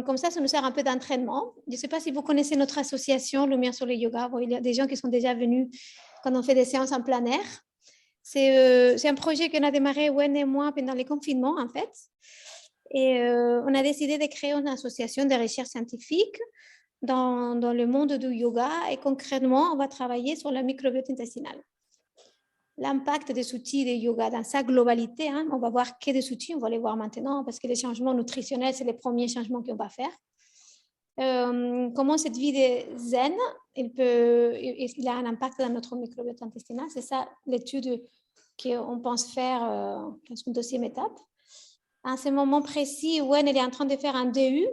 comme ça nous sert un peu d'entraînement. Je ne sais pas si vous connaissez notre association Lumière sur le yoga. Bon, il y a des gens qui sont déjà venus quand on fait des séances en plein air. C'est un projet qu'on a démarré, Wen et moi, pendant les confinements, en fait. Et on a décidé de créer une association de recherche scientifique dans le monde du yoga. Et concrètement, on va travailler sur la microbiote intestinale. L'impact des outils de yoga dans sa globalité, hein, on va voir que des outils, on va les voir maintenant, parce que les changements nutritionnels, c'est les premiers changements qu'on va faire. Comment cette vie de zen, il a un impact dans notre microbiote intestinal. C'est ça l'étude qu'on pense faire dans une deuxième étape. À ce moment précis, Wen est en train de faire un DU,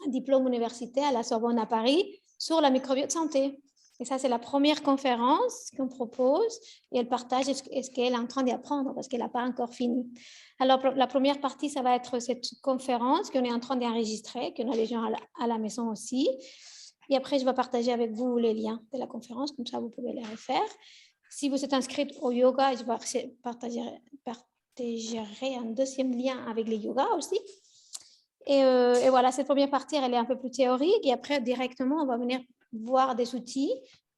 un diplôme universitaire à la Sorbonne à Paris, sur la microbiote santé. Et ça, c'est la première conférence qu'on propose et elle partage ce qu'elle est en train d'apprendre parce qu'elle n'a pas encore fini. Alors, la première partie, ça va être cette conférence qu'on est en train d'enregistrer, qu'on a les gens à la maison aussi. Et après, je vais partager avec vous les liens de la conférence, comme ça, vous pouvez les refaire. Si vous êtes inscrit au yoga, je vais partager un deuxième lien avec les yogas aussi. Et voilà, cette première partie, elle est un peu plus théorique. Et après, directement, on va venir voir des outils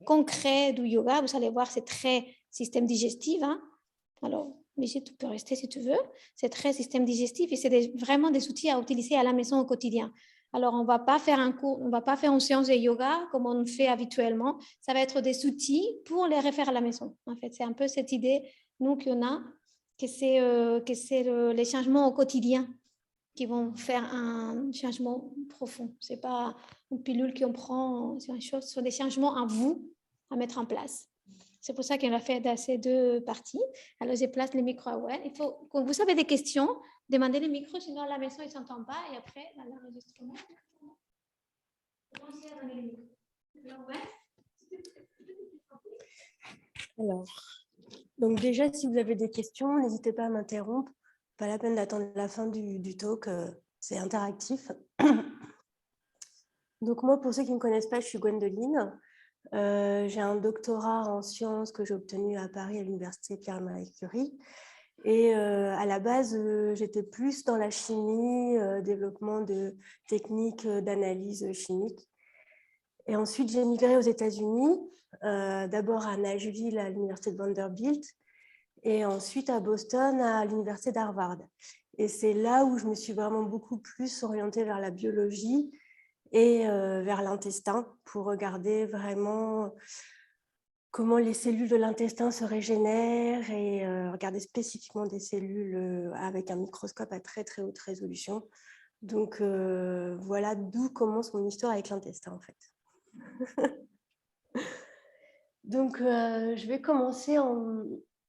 concrets du yoga. Vous allez voir, c'est très système digestif. Hein. Alors, Brigitte, tu peux rester si tu veux. C'est très système digestif et c'est vraiment des outils à utiliser à la maison au quotidien. Alors, on ne va pas faire un cours, on ne va pas faire une séance de yoga comme on fait habituellement. Ça va être des outils pour les refaire à la maison. En fait, c'est un peu cette idée, nous, qu'on a, que c'est les changements au quotidien qui vont faire un changement profond. Ce n'est pas une pilule qu'on prend, c'est une chose, ce sont des changements à vous à mettre en place. C'est pour ça qu'on a fait ces deux parties. Alors, je place les micros à Wen. Il faut, quand vous avez des questions, demandez les micros, sinon à la maison, ils ne s'entendent pas. Et après, dans l'enregistrement, commencez à donner les micros. Alors, Alors, donc déjà, si vous avez des questions, n'hésitez pas à m'interrompre. Pas la peine d'attendre la fin du talk, c'est interactif. Donc moi, pour ceux qui ne me connaissent pas, je suis Gwendoline. J'ai un doctorat en sciences que j'ai obtenu à Paris à l'université Pierre-Marie Curie. Et à la base, j'étais plus dans la chimie, développement de techniques d'analyse chimique. Et ensuite, j'ai migré aux États-Unis, d'abord à Nashville, à l'université de Vanderbilt, et ensuite à Boston, à l'université d'Harvard. Et c'est là où je me suis vraiment beaucoup plus orientée vers la biologie et vers l'intestin pour regarder vraiment comment les cellules de l'intestin se régénèrent et regarder spécifiquement des cellules avec un microscope à très très haute résolution. Donc voilà d'où commence mon histoire avec l'intestin en fait. Donc je vais commencer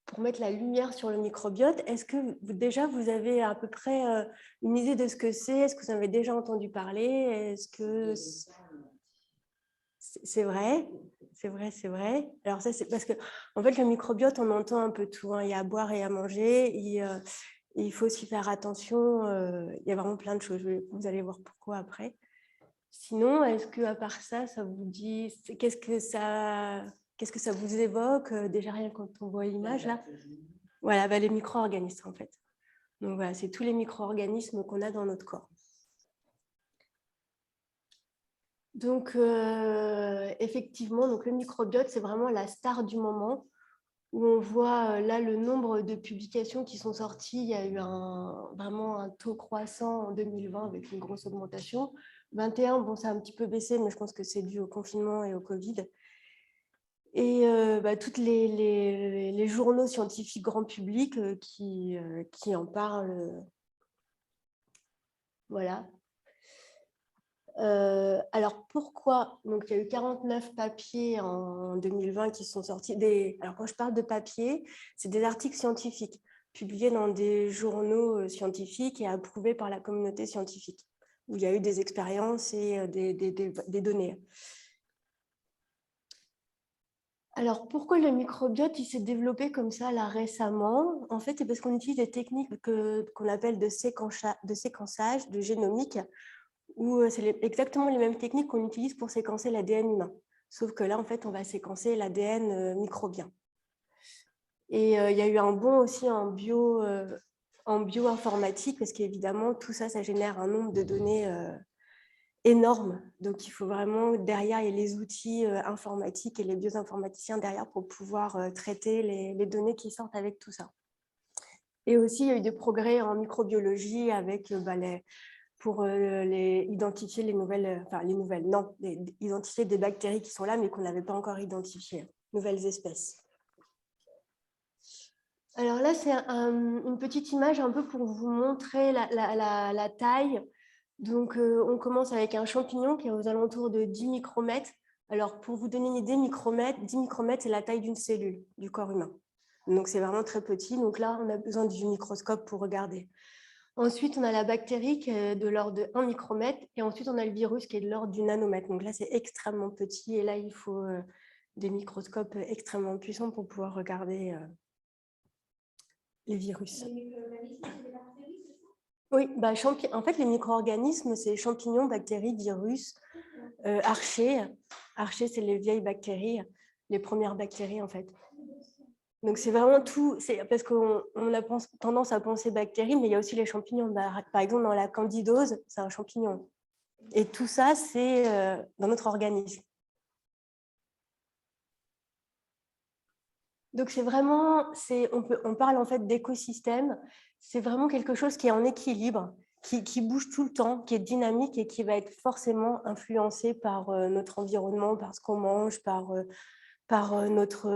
pour mettre la lumière sur le microbiote. Est-ce que déjà vous avez à peu près une idée de ce que c'est? Est-ce que vous en avez déjà entendu parler? Est-ce que c'est vrai? C'est vrai, c'est vrai. Alors ça, c'est parce que en fait, le microbiote, on entend un peu tout. Hein. Il y a à boire et à manger. Il faut aussi faire attention. Il y a vraiment plein de choses. Vous allez voir pourquoi après. Sinon, est-ce qu'à part ça, ça vous dit... Qu'est-ce que ça vous évoque? Déjà rien quand on voit l'image là. Voilà, bah, les micro-organismes en fait. Donc voilà, c'est tous les micro-organismes qu'on a dans notre corps. Donc effectivement, donc, le microbiote, c'est vraiment la star du moment où on voit là le nombre de publications qui sont sorties. Il y a eu vraiment un taux croissant en 2020 avec une grosse augmentation. 21, bon, ça a un petit peu baissé, mais je pense que c'est dû au confinement et au Covid. Et tous les journaux scientifiques grand public qui en parlent. Voilà. Alors pourquoi? Donc il y a eu 49 papiers en 2020 qui sont sortis. Alors quand je parle de papiers, c'est des articles scientifiques publiés dans des journaux scientifiques et approuvés par la communauté scientifique, où il y a eu des expériences et des données. Alors, pourquoi le microbiote il s'est développé comme ça là récemment? En fait, c'est parce qu'on utilise des techniques qu'on appelle de séquençage, de génomique, où c'est exactement les mêmes techniques qu'on utilise pour séquencer l'ADN humain. Sauf que là, en fait, on va séquencer l'ADN microbien. Et il y a eu un bond aussi en bioinformatique, parce qu'évidemment, tout ça, ça génère un nombre de données énorme. Donc, il faut vraiment, derrière, il y a les outils informatiques et les bioinformaticiens derrière pour pouvoir traiter les données qui sortent avec tout ça. Et aussi, il y a eu des progrès en microbiologie avec pour identifier identifier des bactéries qui sont là, mais qu'on n'avait pas encore identifiées, nouvelles espèces. Alors là, c'est une petite image un peu pour vous montrer la taille. Donc, on commence avec un champignon qui est aux alentours de 10 micromètres. Alors, pour vous donner une idée, 10 micromètres, c'est la taille d'une cellule du corps humain. Donc, c'est vraiment très petit. Donc là, on a besoin du microscope pour regarder. Ensuite, on a la bactérie qui est de l'ordre de 1 micromètre. Et ensuite, on a le virus qui est de l'ordre du nanomètre. Donc là, c'est extrêmement petit. Et là, il faut des microscopes extrêmement puissants pour pouvoir regarder les virus. Oui, en fait, les micro-organismes, c'est champignons, bactéries, virus, archées. Archées, c'est les vieilles bactéries, les premières bactéries, en fait. Donc, c'est vraiment tout. Parce qu'on a tendance à penser bactéries, mais il y a aussi les champignons. Par exemple, dans la candidose, c'est un champignon. Et tout ça, c'est dans notre organisme. Donc, c'est vraiment, on parle en fait d'écosystème. C'est vraiment quelque chose qui est en équilibre, qui bouge tout le temps, qui est dynamique et qui va être forcément influencé par notre environnement, par ce qu'on mange, par notre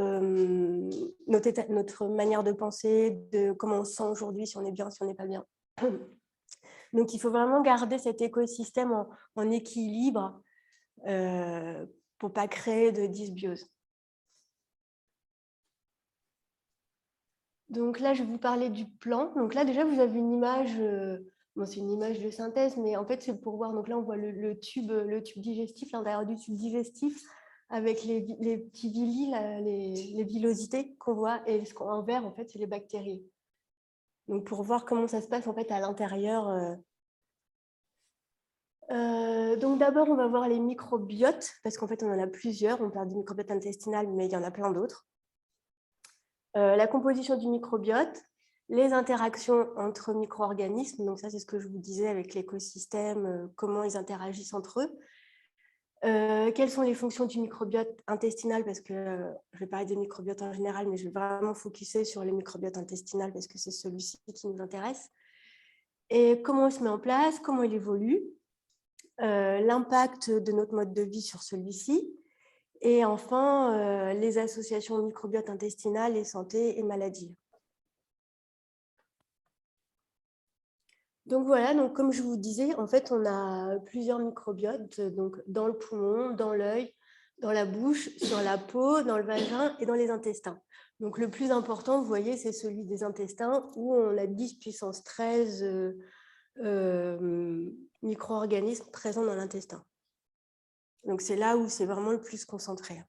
manière de penser, de comment on se sent aujourd'hui, si on est bien, si on n'est pas bien. Donc, il faut vraiment garder cet écosystème en équilibre pour ne pas créer de dysbiose. Donc là, je vais vous parler du plan. Donc là, déjà, vous avez une image, c'est une image de synthèse, mais en fait, c'est pour voir. Donc là, on voit le tube digestif, l'intérieur du tube digestif, avec les petits villi, les villosités qu'on voit. Et ce qu'on en vert, en fait, c'est les bactéries. Donc pour voir comment ça se passe en fait à l'intérieur. Donc d'abord, on va voir les microbiotes, parce qu'en fait, on en a plusieurs. On parle du microbiote intestinal, mais il y en a plein d'autres. La composition du microbiote, les interactions entre micro-organismes, donc ça c'est ce que je vous disais avec l'écosystème, comment ils interagissent entre eux. Quelles sont les fonctions du microbiote intestinal, parce que je vais parler des microbiotes en général, mais je vais vraiment focuser sur le microbiote intestinal parce que c'est celui-ci qui nous intéresse. Et comment il se met en place, comment il évolue, l'impact de notre mode de vie sur celui-ci, et enfin, les associations microbiote intestinal et santé et maladie. Donc voilà, donc comme je vous disais, en fait, on a plusieurs microbiotes donc dans le poumon, dans l'œil, dans la bouche, sur la peau, dans le vagin et dans les intestins. Donc le plus important, vous voyez, c'est celui des intestins où on a 10 puissance 13 micro-organismes présents dans l'intestin. Donc c'est là où c'est vraiment le plus concentré.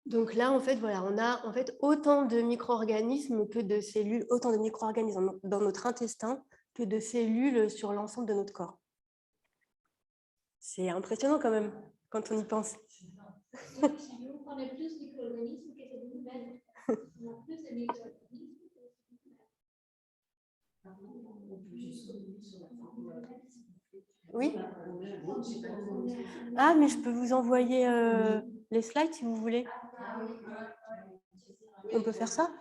Donc là, en fait, voilà, on a en fait autant de micro-organismes que de cellules, autant de micro-organismes dans notre intestin que de cellules sur l'ensemble de notre corps. C'est impressionnant quand même, quand on y pense. On a plus de micro-organismes que de cellules. On a plus de micro-organismes. Oui. Ah, mais je peux vous envoyer les slides si vous voulez. On peut faire ça?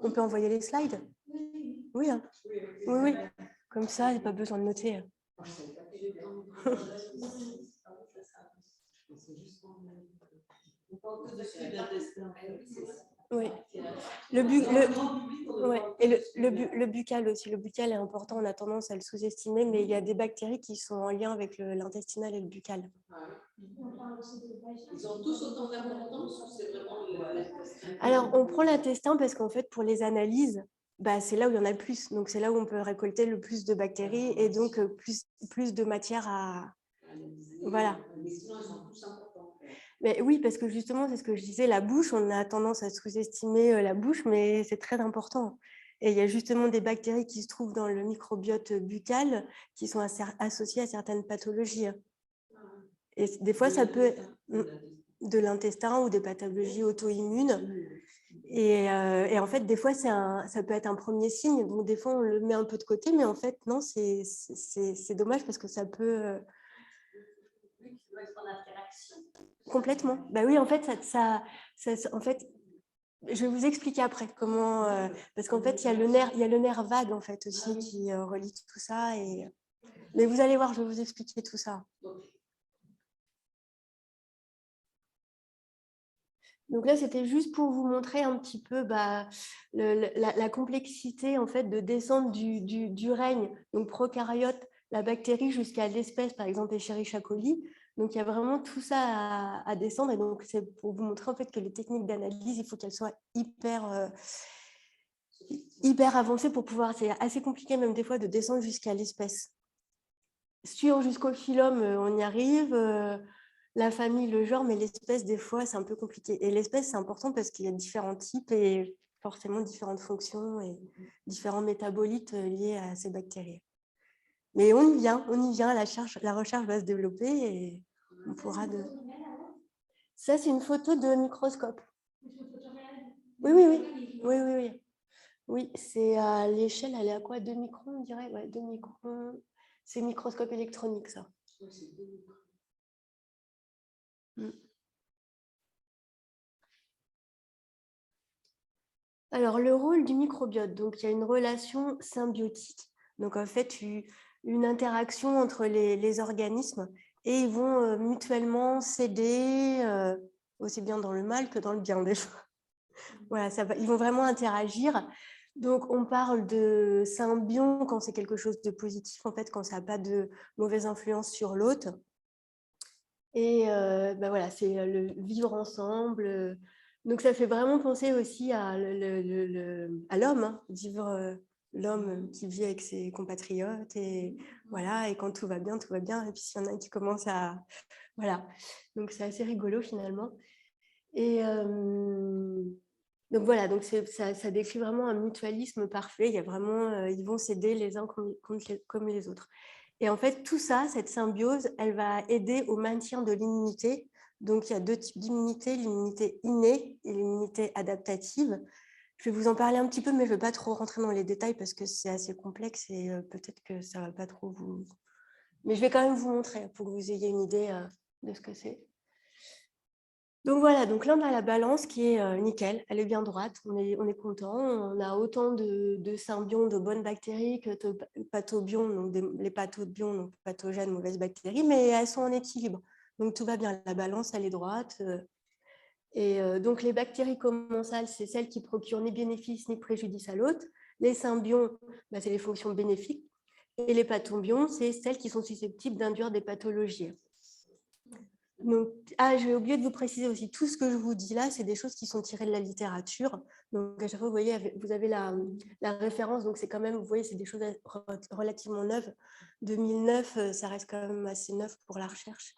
On peut envoyer les slides? Oui, hein. Oui, oui. Comme ça, il n'y a pas besoin de noter. Oui. Le buccal aussi. Le buccal est important, on a tendance à le sous-estimer, mais il y a des bactéries qui sont en lien avec l'intestinal et le buccal. Ils ont tous autant d'importance ou c'est vraiment Alors, on prend l'intestin parce qu'en fait, pour les analyses, c'est là où il y en a le plus. Donc, c'est là où on peut récolter le plus de bactéries et donc plus de matière à... Voilà. Mais oui, parce que justement, c'est ce que je disais, la bouche, on a tendance à sous-estimer la bouche, mais c'est très important. Et il y a justement des bactéries qui se trouvent dans le microbiote buccal qui sont associées à certaines pathologies. Et des fois, ça peut être de l'intestin ou des pathologies auto-immunes. Et en fait, des fois, ça peut être un premier signe. Donc, des fois, on le met un peu de côté, mais en fait, non, c'est dommage parce que ça peut… Complètement. Bah oui, en fait, en fait, je vais vous expliquer après comment… parce qu'en fait, il y a le nerf vague, en fait, aussi, qui relie tout ça. Mais vous allez voir, je vais vous expliquer tout ça. Donc là, c'était juste pour vous montrer un petit peu la complexité en fait, de descendre du règne, donc prokaryote, la bactérie, jusqu'à l'espèce, par exemple, Escherichia coli. Donc, il y a vraiment tout ça à descendre. Et donc, c'est pour vous montrer en fait, que les techniques d'analyse, il faut qu'elles soient hyper avancées pour pouvoir… C'est assez compliqué même des fois de descendre jusqu'à l'espèce. Jusqu'au phylum, on y arrive. La famille, le genre, mais l'espèce, des fois, c'est un peu compliqué. Et l'espèce, c'est important parce qu'il y a différents types et forcément différentes fonctions et différents métabolites liés à ces bactéries. Mais on y vient, la recherche va se développer et on pourra… Ça, c'est une photo de microscope. Oui. Oui, c'est à l'échelle, elle est à quoi? 2 microns, on dirait? Ouais, 2 microns. C'est microscope électronique, ça. Alors, le rôle du microbiote, donc il y a une relation symbiotique. Donc, en fait, une interaction entre les organismes et ils vont mutuellement s'aider, aussi bien dans le mal que dans le bien des fois. Voilà, ils vont vraiment interagir. Donc, on parle de symbiont quand c'est quelque chose de positif, en fait, quand ça n'a pas de mauvaise influence sur l'autre. Et voilà, c'est le vivre ensemble. Donc, ça fait vraiment penser aussi à l'homme, hein, vivre l'homme qui vit avec ses compatriotes. Et voilà, et quand tout va bien, tout va bien. Et puis, s'il y en a un qui commence à… Voilà. Donc, c'est assez rigolo, finalement. Et donc, voilà, donc ça décrit vraiment un mutualisme parfait. Il y a vraiment… ils vont s'aider les uns comme les autres. Et en fait, tout ça, cette symbiose, elle va aider au maintien de l'immunité. Donc, il y a 2 types d'immunité, l'immunité innée et l'immunité adaptative. Je vais vous en parler un petit peu, mais je ne vais pas trop rentrer dans les détails parce que c'est assez complexe et peut-être que ça ne va pas trop vous… Mais je vais quand même vous montrer pour que vous ayez une idée de ce que c'est. Donc voilà, donc là on a la balance qui est nickel, elle est bien droite, on est content, on a autant de symbions, de bonnes bactéries que de pathobionts, donc les pathobionts, donc pathogènes, mauvaises bactéries, mais elles sont en équilibre. Donc tout va bien, la balance elle est droite. Et donc les bactéries commensales, c'est celles qui procurent ni bénéfice ni préjudice à l'autre. Les symbions, c'est les fonctions bénéfiques. Et les pathobionts, c'est celles qui sont susceptibles d'induire des pathologies. Donc, j'ai oublié de vous préciser aussi, tout ce que je vous dis là, c'est des choses qui sont tirées de la littérature. Donc, à chaque fois, vous voyez, vous avez la référence. Donc, c'est quand même, vous voyez, c'est des choses relativement neuves. 2009, ça reste quand même assez neuf pour la recherche.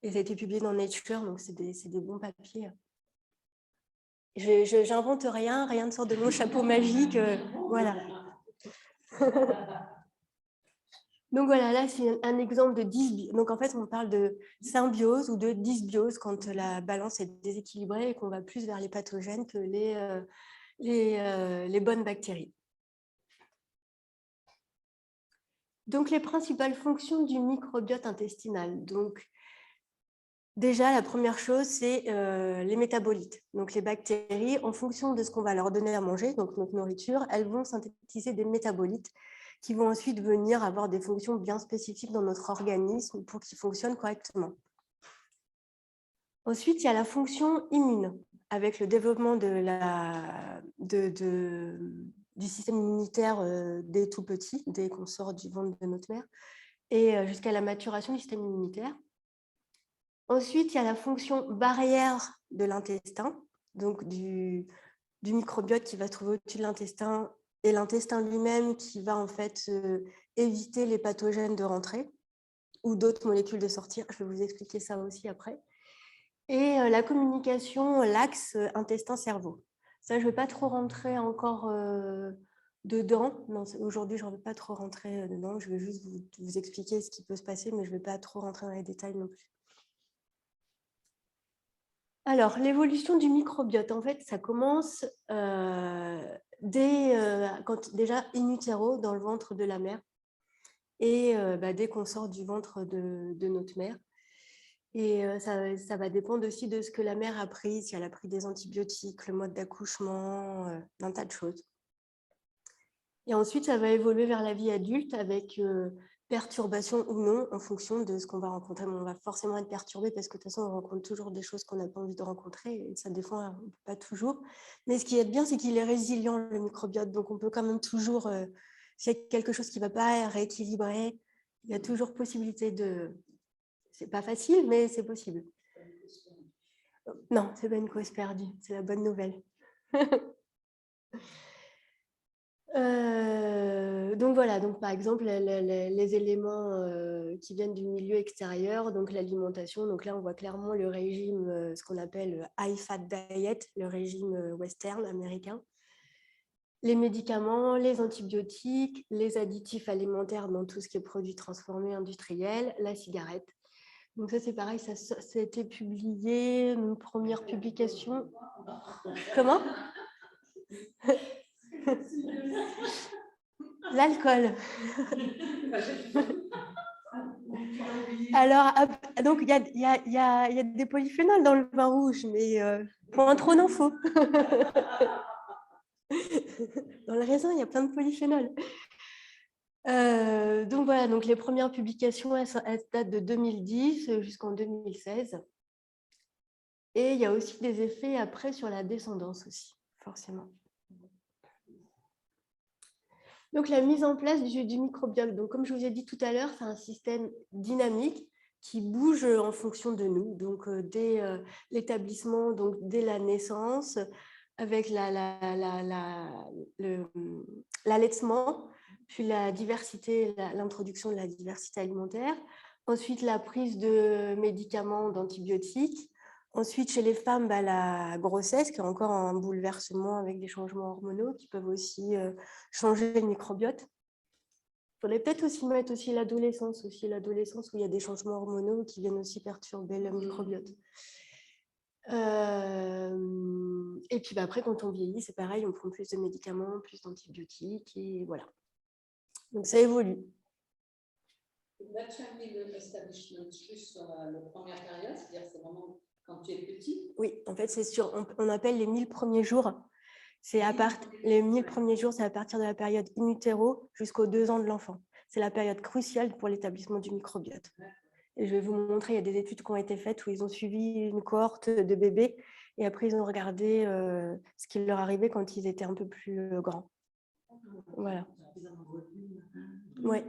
Et ça a été publié dans Nature, donc c'est des bons papiers. J'invente rien ne sort de mon chapeau magique. Voilà. Donc voilà, là c'est un exemple de dysbiose. Donc en fait, on parle de symbiose ou de dysbiose quand la balance est déséquilibrée et qu'on va plus vers les pathogènes que les bonnes bactéries. Donc les principales fonctions du microbiote intestinal. Donc déjà, la première chose, c'est les métabolites. Donc les bactéries, en fonction de ce qu'on va leur donner à manger, donc notre nourriture, elles vont synthétiser des métabolites qui vont ensuite venir avoir des fonctions bien spécifiques dans notre organisme pour qu'ils fonctionnent correctement. Ensuite, il y a la fonction immune, avec le développement du système immunitaire dès tout petit, dès qu'on sort du ventre de notre mère, et jusqu'à la maturation du système immunitaire. Ensuite, il y a la fonction barrière de l'intestin, donc du microbiote qui va se trouver au-dessus de l'intestin et l'intestin lui-même qui va en fait éviter les pathogènes de rentrer ou d'autres molécules de sortir. Je vais vous expliquer ça aussi après. Et la communication, l'axe intestin-cerveau. Ça, je ne vais pas trop rentrer encore dedans. Aujourd'hui, je ne vais pas trop rentrer dedans. Je vais juste vous expliquer ce qui peut se passer, mais je ne vais pas trop rentrer dans les détails non plus. Alors, l'évolution du microbiote, en fait, ça commence déjà in utero, dans le ventre de la mère, et dès qu'on sort du ventre de notre mère. Et ça va dépendre aussi de ce que la mère a pris, si elle a pris des antibiotiques, le mode d'accouchement, un tas de choses. Et ensuite, ça va évoluer vers la vie adulte avec perturbation ou non en fonction de ce qu'on va rencontrer. Mais on va forcément être perturbé parce que de toute façon, on rencontre toujours des choses qu'on n'a pas envie de rencontrer et ça, des fois, on ne peut pas toujours. Mais ce qui est bien, c'est qu'il est résilient, le microbiote. Donc, on peut quand même toujours, s'il y a quelque chose qui ne va pas rééquilibrer, il y a toujours possibilité de... C'est pas facile, mais c'est possible. Non, c'est pas une cause perdue, c'est la bonne nouvelle. Donc voilà, donc par exemple les éléments qui viennent du milieu extérieur, donc l'alimentation, donc là on voit clairement le régime, ce qu'on appelle high fat diet, le régime western américain. Les médicaments, les antibiotiques, les additifs alimentaires dans tout ce qui est produits transformés industriels, la cigarette. Donc ça c'est pareil, ça a été publié, une première publication. Comment ? L'alcool. Alors, donc il y a des polyphénols dans le vin rouge, mais point trop d'infos. Dans le raisin, il y a plein de polyphénols. Donc voilà, donc les premières publications, elles datent de 2010 jusqu'en 2016. Et il y a aussi des effets après sur la descendance aussi, forcément. Donc la mise en place du microbiome, donc comme je vous ai dit tout à l'heure, c'est un système dynamique qui bouge en fonction de nous. Donc dès l'établissement, donc dès la naissance, avec l'allaitement, puis la diversité, l'introduction de la diversité alimentaire, ensuite la prise de médicaments, d'antibiotiques. Ensuite, chez les femmes, la grossesse, qui est encore un bouleversement avec des changements hormonaux qui peuvent aussi changer le microbiote. Il faudrait peut-être aussi mettre aussi l'adolescence où il y a des changements hormonaux qui viennent aussi perturber le microbiote. Et puis après, quand on vieillit, c'est pareil, on prend plus de médicaments, plus d'antibiotiques, et voilà. Donc ça évolue. Là, tu as mis le establishment juste sur la première période, c'est-à-dire c'est vraiment quand tu es petit. Oui, en fait, c'est sur, on appelle les 1000 premiers jours. Les 1000 premiers jours, c'est à partir de la période in utero jusqu'aux 2 ans de l'enfant. C'est la période cruciale pour l'établissement du microbiote. Et je vais vous montrer, il y a des études qui ont été faites où ils ont suivi une cohorte de bébés et après ils ont regardé ce qui leur arrivait quand ils étaient un peu plus grands. Voilà. Ouais.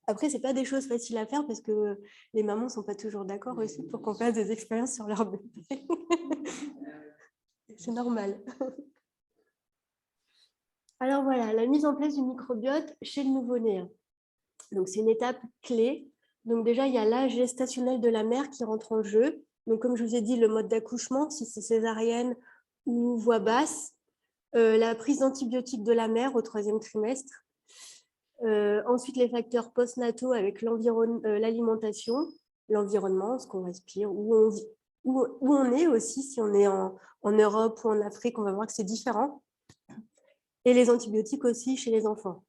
Après, ce n'est pas des choses faciles à faire parce que les mamans ne sont pas toujours d'accord aussi pour qu'on fasse des expériences sur leur bébé. C'est normal. Alors voilà, la mise en place du microbiote chez le nouveau-né. Donc c'est une étape clé. Donc déjà, il y a l'âge gestationnel de la mère qui rentre en jeu. Donc comme je vous ai dit, le mode d'accouchement, si c'est césarienne ou voix basse, la prise d'antibiotiques de la mère au 3e trimestre. Ensuite, les facteurs postnataux avec l'alimentation, l'environnement, ce qu'on respire, où on est aussi, si on est en Europe ou en Afrique, on va voir que c'est différent. Et les antibiotiques aussi chez les enfants.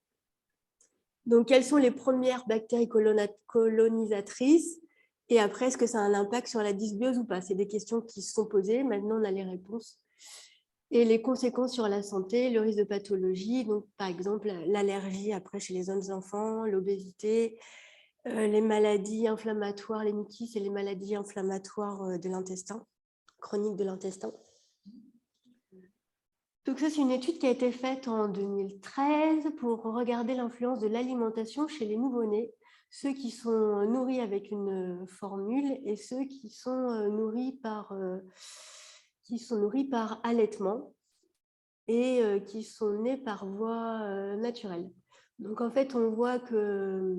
Donc, quelles sont les premières bactéries colonisatrices? Et après, est-ce que ça a un impact sur la dysbiose ou pas? C'est des questions qui se sont posées. Maintenant, on a les réponses. Et les conséquences sur la santé, le risque de pathologie, donc par exemple l'allergie après chez les jeunes enfants, l'obésité, les maladies inflammatoires, les muquis et les maladies inflammatoires de l'intestin, chroniques de l'intestin. Donc ça, c'est une étude qui a été faite en 2013 pour regarder l'influence de l'alimentation chez les nouveau-nés, ceux qui sont nourris avec une formule et ceux qui sont nourris par allaitement et qui sont nés par voie naturelle. Donc en fait, on voit que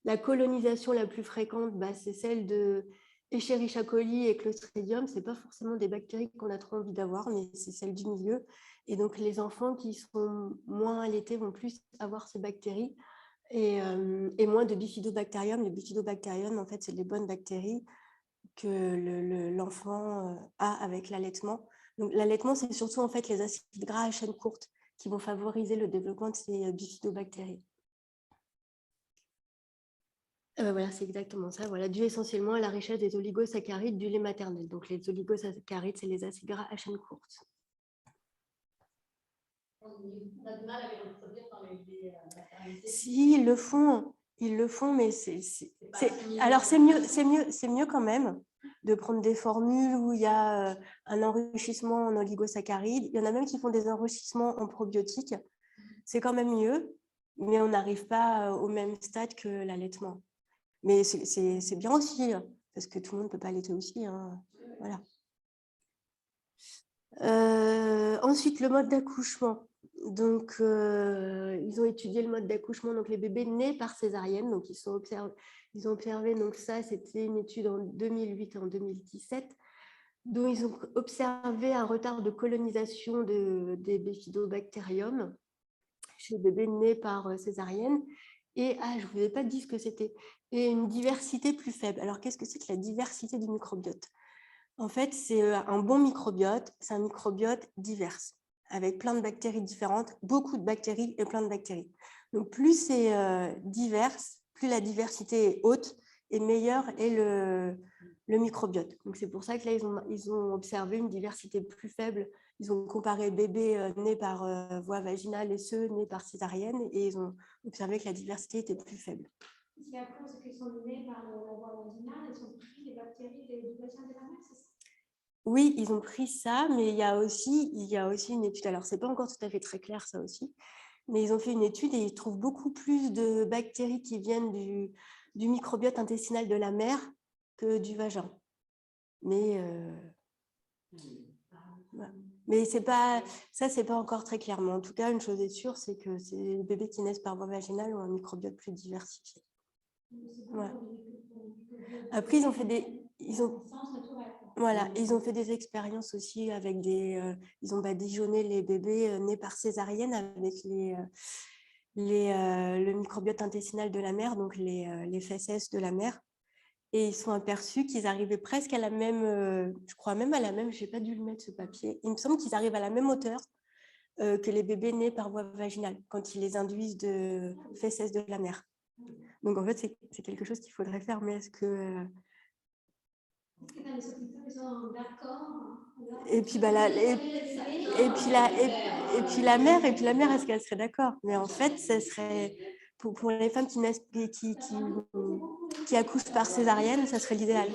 la colonisation la plus fréquente, c'est celle de Escherichia coli et Clostridium. Ce n'est pas forcément des bactéries qu'on a trop envie d'avoir, mais c'est celle du milieu. Et donc les enfants qui sont moins allaités vont plus avoir ces bactéries. et moins de bifidobactérium. Le bifidobactérium, en fait, c'est les bonnes bactéries que l'enfant a avec l'allaitement. Donc, l'allaitement, c'est surtout en fait les acides gras à chaîne courte qui vont favoriser le développement de ces bifidobactéries. Voilà, c'est exactement ça. Voilà, dû essentiellement à la richesse des oligosaccharides du lait maternel. Donc, les oligosaccharides, c'est les acides gras à chaîne courte. On a du mal à les reproduire dans les maternités. Si, ils le font, mais alors c'est mieux quand même de prendre des formules où il y a un enrichissement en oligosaccharides. Il y en a même qui font des enrichissements en probiotiques. C'est quand même mieux, mais on n'arrive pas au même stade que l'allaitement. Mais c'est bien aussi, parce que tout le monde ne peut pas allaiter aussi. Hein. Voilà. Ensuite, le mode d'accouchement. Donc, ils ont étudié le mode d'accouchement, donc les bébés nés par césarienne. Donc, ils ont observé, donc ça, c'était une étude en 2008 et en 2017, dont ils ont observé un retard de colonisation des bifidobactérium chez les bébés nés par césarienne. Et, je ne vous ai pas dit ce que c'était. Et une diversité plus faible. Alors, qu'est-ce que c'est que la diversité du microbiote ? En fait, c'est un bon microbiote, c'est un microbiote divers, avec plein de bactéries différentes, beaucoup de bactéries et plein de bactéries. Donc, plus c'est divers, plus la diversité est haute et meilleur est le microbiote. Donc, c'est pour ça que là, ils ont observé une diversité plus faible. Ils ont comparé bébés nés par voie vaginale et ceux nés par césarienne et ils ont observé que la diversité était plus faible. C'est à cause qu'ils sont nés par la voie vaginale, ils ont pris les bactéries du bassin de la mère, c'est ça? Oui, ils ont pris ça, mais il y a aussi une étude. Alors, ce n'est pas encore tout à fait très clair, ça aussi, mais ils ont fait une étude et ils trouvent beaucoup plus de bactéries qui viennent du microbiote intestinal de la mère que du vagin. Mais c'est pas encore très clair. Mais en tout cas, une chose est sûre, c'est que les bébés qui naissent par voie vaginale ont un microbiote plus diversifié. Ouais. Après, ils ont fait des expériences aussi avec ils ont badigeonné les bébés nés par césarienne avec le microbiote intestinal de la mère, donc les fesses de la mère. Et ils sont aperçus qu'ils arrivaient presque à la même, je crois même à la même, je n'ai pas dû le mettre ce papier, il me semble qu'ils arrivent à la même hauteur que les bébés nés par voie vaginale quand ils les induisent de fesses de la mère. Donc en fait, c'est quelque chose qu'il faudrait faire, mais est-ce que... Et puis la mère, est-ce qu'elle serait d'accord? Mais en fait, ce serait pour les femmes qui accouchent par césarienne, ça serait l'idéal.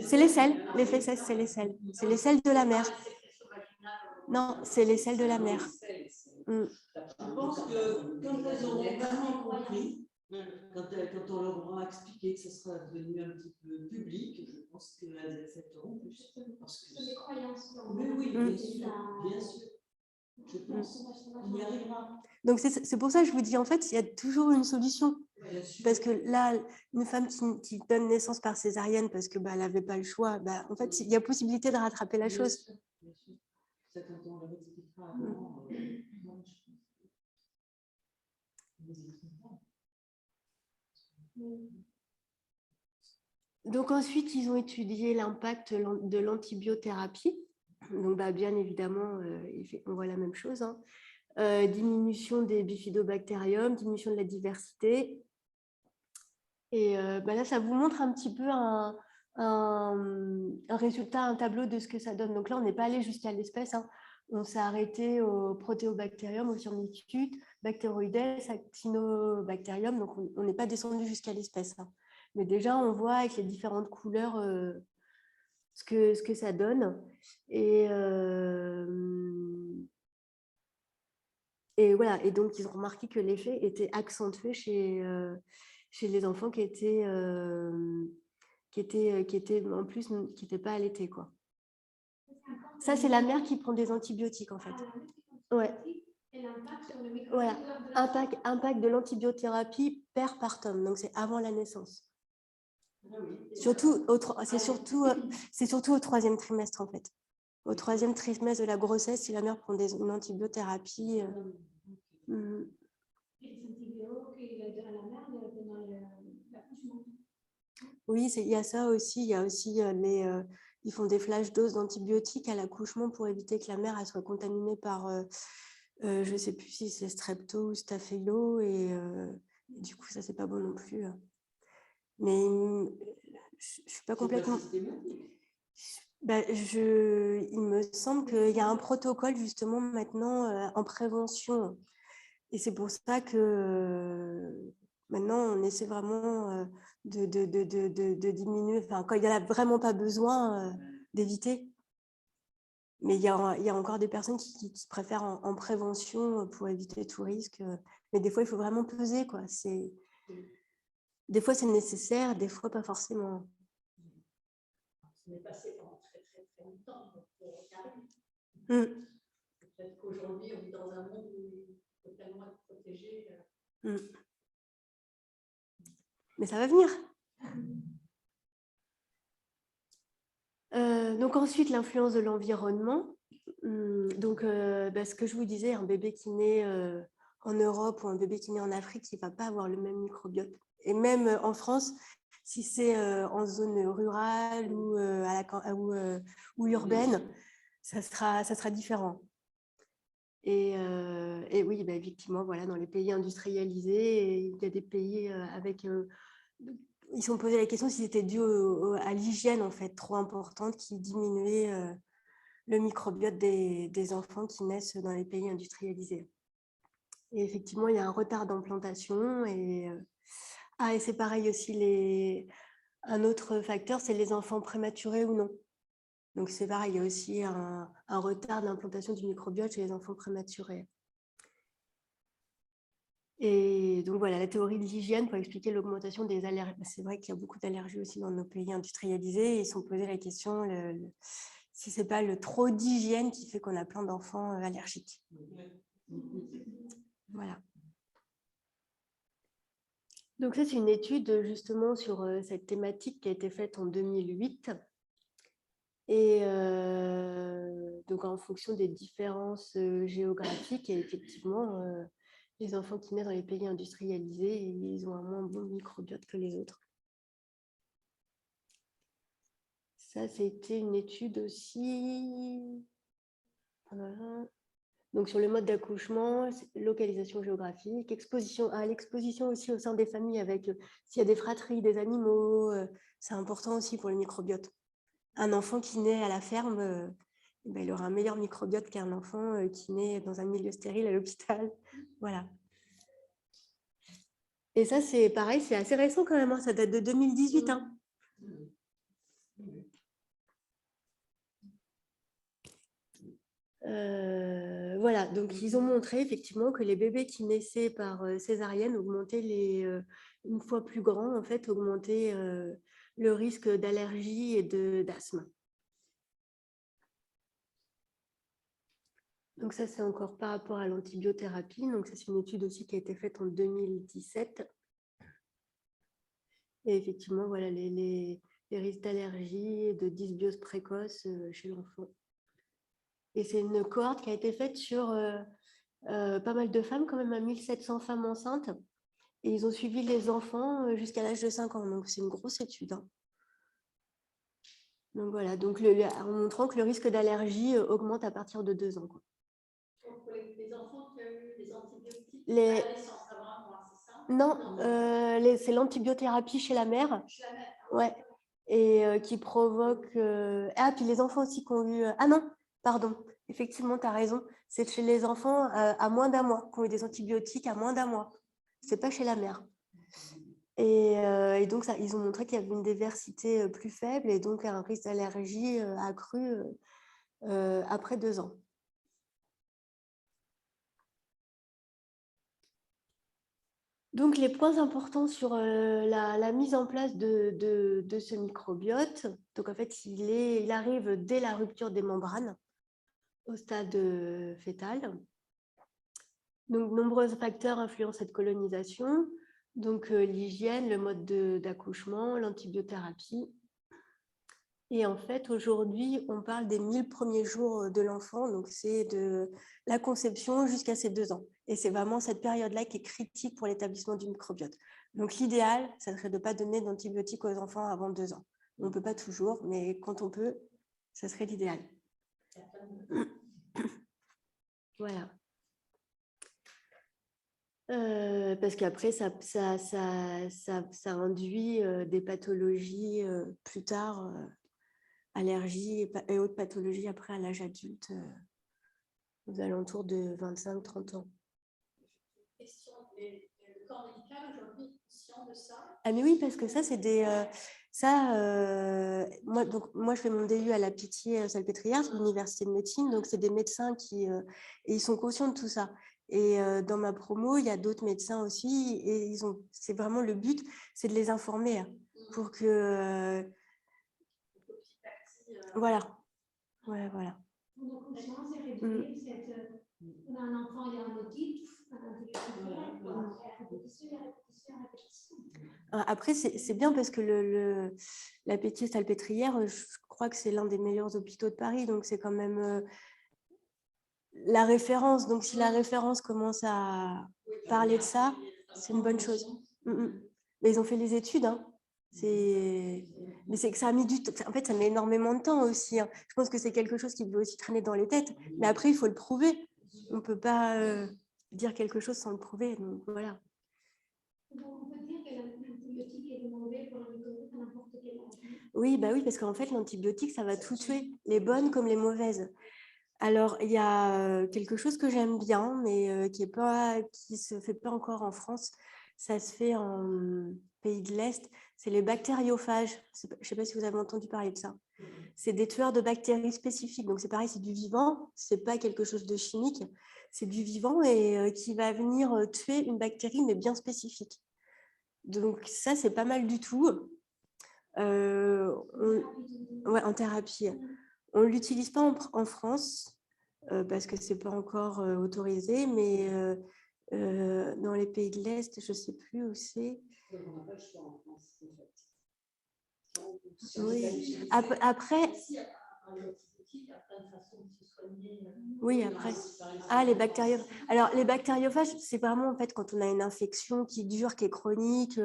C'est les selles, les fesses, c'est les selles. C'est les selles de la mère. Non, c'est les selles de la mère. Je pense que quand elles auront vraiment compris, quand on leur aura expliqué que ce sera devenu un petit peu public, je pense qu'elles accepteront plus. Parce que... C'est des croyances. Oui, bien sûr, bien sûr. Je pense qu'on y arrivera. Donc, c'est pour ça que je vous dis, en fait, il y a toujours une solution. Parce que là, une femme qui donne naissance par césarienne parce qu'elle n'avait pas le choix, en fait, il y a possibilité de rattraper la chose. Bien sûr. Ça, quand on le expliquera avant, Donc ensuite, ils ont étudié l'impact de l'antibiothérapie. Donc bien évidemment, on voit la même chose. Hein. Diminution des bifidobactérium, diminution de la diversité. Et là, ça vous montre un petit peu un résultat, un tableau de ce que ça donne. Donc là, on n'est pas allé jusqu'à l'espèce. Hein. On s'est arrêté au protéobactérium, au firmicutes, bactéroïdes, actinobacterium. Donc, on n'est pas descendu jusqu'à l'espèce. Hein. Mais déjà, on voit avec les différentes couleurs ce que ça donne. Et voilà. Et donc, ils ont remarqué que l'effet était accentué chez les enfants qui étaient en plus qui n'étaient pas allaités, quoi. Ça, c'est la mère qui prend des antibiotiques, en fait. Ouais. Voilà. Impact de l'antibiothérapie perpartum, donc c'est avant la naissance. C'est surtout au 3e trimestre, en fait. Au 3e trimestre de la grossesse, si la mère prend une antibiothérapie. Oui, il y a ça aussi. Il y a aussi ils font des flash doses d'antibiotiques à l'accouchement pour éviter que la mère elle soit contaminée par, je ne sais plus si c'est strepto ou staphylo, et du coup, ça, c'est pas bon non plus. Mais je ne suis pas complètement... il me semble qu'il y a un protocole justement maintenant en prévention. Et c'est pour ça que maintenant, on essaie vraiment de diminuer, enfin, quand il n'y en a vraiment pas besoin, d'éviter. Mais il y a encore des personnes qui préfèrent en prévention pour éviter tout risque. Mais des fois, il faut vraiment peser, quoi. Des fois, c'est nécessaire, des fois, pas forcément. On est passé pendant très, très, très longtemps pour y arriver. Peut-être qu'aujourd'hui, on est dans un monde où il faut tellement être protégé. Mais ça va venir. Donc ensuite, l'influence de l'environnement. Donc, ce que je vous disais, un bébé qui naît en Europe ou un bébé qui naît en Afrique, il ne va pas avoir le même microbiote. Et même en France, si c'est en zone rurale ou urbaine, ça sera différent. Et oui, effectivement, voilà, dans les pays industrialisés, il y a des pays avec... ils se sont posé la question si c'était dû à l'hygiène en fait, trop importante qui diminuait le microbiote des enfants qui naissent dans les pays industrialisés. Et effectivement, il y a un retard d'implantation. Et c'est pareil aussi, un autre facteur, c'est les enfants prématurés ou non. Donc, c'est pareil, il y a aussi un retard d'implantation du microbiote chez les enfants prématurés. Et donc, voilà, la théorie de l'hygiène pour expliquer l'augmentation des allergies. C'est vrai qu'il y a beaucoup d'allergies aussi dans nos pays industrialisés. Ils se sont posé la question si ce n'est pas le trop d'hygiène qui fait qu'on a plein d'enfants allergiques. Voilà. Donc ça, c'est une étude justement sur cette thématique qui a été faite en 2008. Et donc en fonction des différences géographiques, et effectivement, les enfants qui naissent dans les pays industrialisés, ils ont un moins bon microbiote que les autres. Ça, c'était une étude aussi... Donc, sur le mode d'accouchement, localisation géographique, exposition à l'exposition aussi au sein des familles avec s'il y a des fratries, des animaux, c'est important aussi pour le microbiote. Un enfant qui naît à la ferme, il aura un meilleur microbiote qu'un enfant qui naît dans un milieu stérile à l'hôpital. Voilà. Et ça, c'est pareil, c'est assez récent quand même, hein, ça date de 2018. Hein. Voilà, donc ils ont montré effectivement que les bébés qui naissaient par césarienne augmentaient une fois plus grands, en fait, augmentaient le risque d'allergie et d'asthme. Donc ça, c'est encore par rapport à l'antibiothérapie. Donc ça, c'est une étude aussi qui a été faite en 2017. Et effectivement, voilà, les risques d'allergie et de dysbiose précoce chez l'enfant. Et c'est une cohorte qui a été faite sur pas mal de femmes, quand même à 1700 femmes enceintes. Et ils ont suivi les enfants jusqu'à l'âge de 5 ans. Donc, c'est une grosse étude. Hein. Donc, voilà. Donc, en montrant que le risque d'allergie augmente à partir de 2 ans. Quoi. Donc, pour les enfants qui ont eu des antibiotiques à la naissance, ça va, moi, c'est ça? Non, c'est l'antibiothérapie chez la mère. Chez la mère. Ouais. Et qui provoque... puis les enfants aussi qui ont eu... non, pardon. Effectivement, tu as raison. C'est chez les enfants à moins d'1 mois, qui ont eu des antibiotiques à moins d'1 mois. Ce n'est pas chez la mère. Et donc, ils ont montré qu'il y avait une diversité plus faible et donc un risque d'allergie accru après 2 ans. Donc, les points importants sur la mise en place de ce microbiote. Donc, en fait, il arrive dès la rupture des membranes au stade fœtal. Donc, nombreux facteurs influencent cette colonisation. Donc, l'hygiène, le mode d'accouchement, l'antibiothérapie. Et en fait, aujourd'hui, on parle des 1000 premiers jours de l'enfant, donc c'est de la conception jusqu'à ses 2 ans. Et c'est vraiment cette période-là qui est critique pour l'établissement du microbiote. Donc l'idéal, ça serait de ne pas donner d'antibiotiques aux enfants avant 2 ans. On ne peut pas toujours, mais quand on peut, ça serait l'idéal. Voilà. Parce qu'après, ça induit des pathologies plus tard, allergies et autres pathologies après à l'âge adulte, aux alentours de 25-30 ans. Question, le corps médical aujourd'hui est conscient de ça? Ah mais oui, parce que ça, c'est des... moi, je fais mon DU à la Pitié-Salpêtrière, sur l'université de médecine, donc c'est des médecins qui... et ils sont conscients de tout ça. Et dans ma promo, il y a d'autres médecins aussi, et c'est vraiment le but, c'est de les informer pour que... Voilà. Ouais, voilà. Donc, conscience et réduire on a un enfant, il y a un autisme, répétition. Après, c'est bien parce que la Pitié-Salpêtrière, je crois que c'est l'un des meilleurs hôpitaux de Paris, donc c'est quand même la référence. Donc, si la référence commence à parler de ça, c'est une bonne chose. Mais ils ont fait les études, hein. Mais c'est que ça a mis du temps. En fait, ça met énormément de temps aussi. Hein. Je pense que c'est quelque chose qui peut aussi traîner dans les têtes. Mais après, il faut le prouver. On ne peut pas dire quelque chose sans le prouver. Donc, voilà. Donc, on peut dire que l'antibiotique est mauvais pour le microbiote à n'importe quel âge. Oui, bah oui, parce qu'en fait, l'antibiotique, ça va tout tuer, les bonnes comme les mauvaises. Alors, il y a quelque chose que j'aime bien, mais qui ne se fait pas encore en France. Ça se fait en pays de l'Est. C'est les bactériophages. Je ne sais pas si vous avez entendu parler de ça. C'est des tueurs de bactéries spécifiques. Donc, c'est pareil, c'est du vivant. Ce n'est pas quelque chose de chimique. C'est du vivant et qui va venir tuer une bactérie, mais bien spécifique. Donc, ça, c'est pas mal du tout. Ouais, en thérapie. On ne l'utilise pas en France parce que ce n'est pas encore autorisé, mais dans les pays de l'Est, je ne sais plus où c'est. On n'a pas le choix en France, en fait. Oui. Après, oui, après. Ah, les bactériophages. Alors, les bactériophages, c'est vraiment en fait quand on a une infection qui dure, qui est chronique.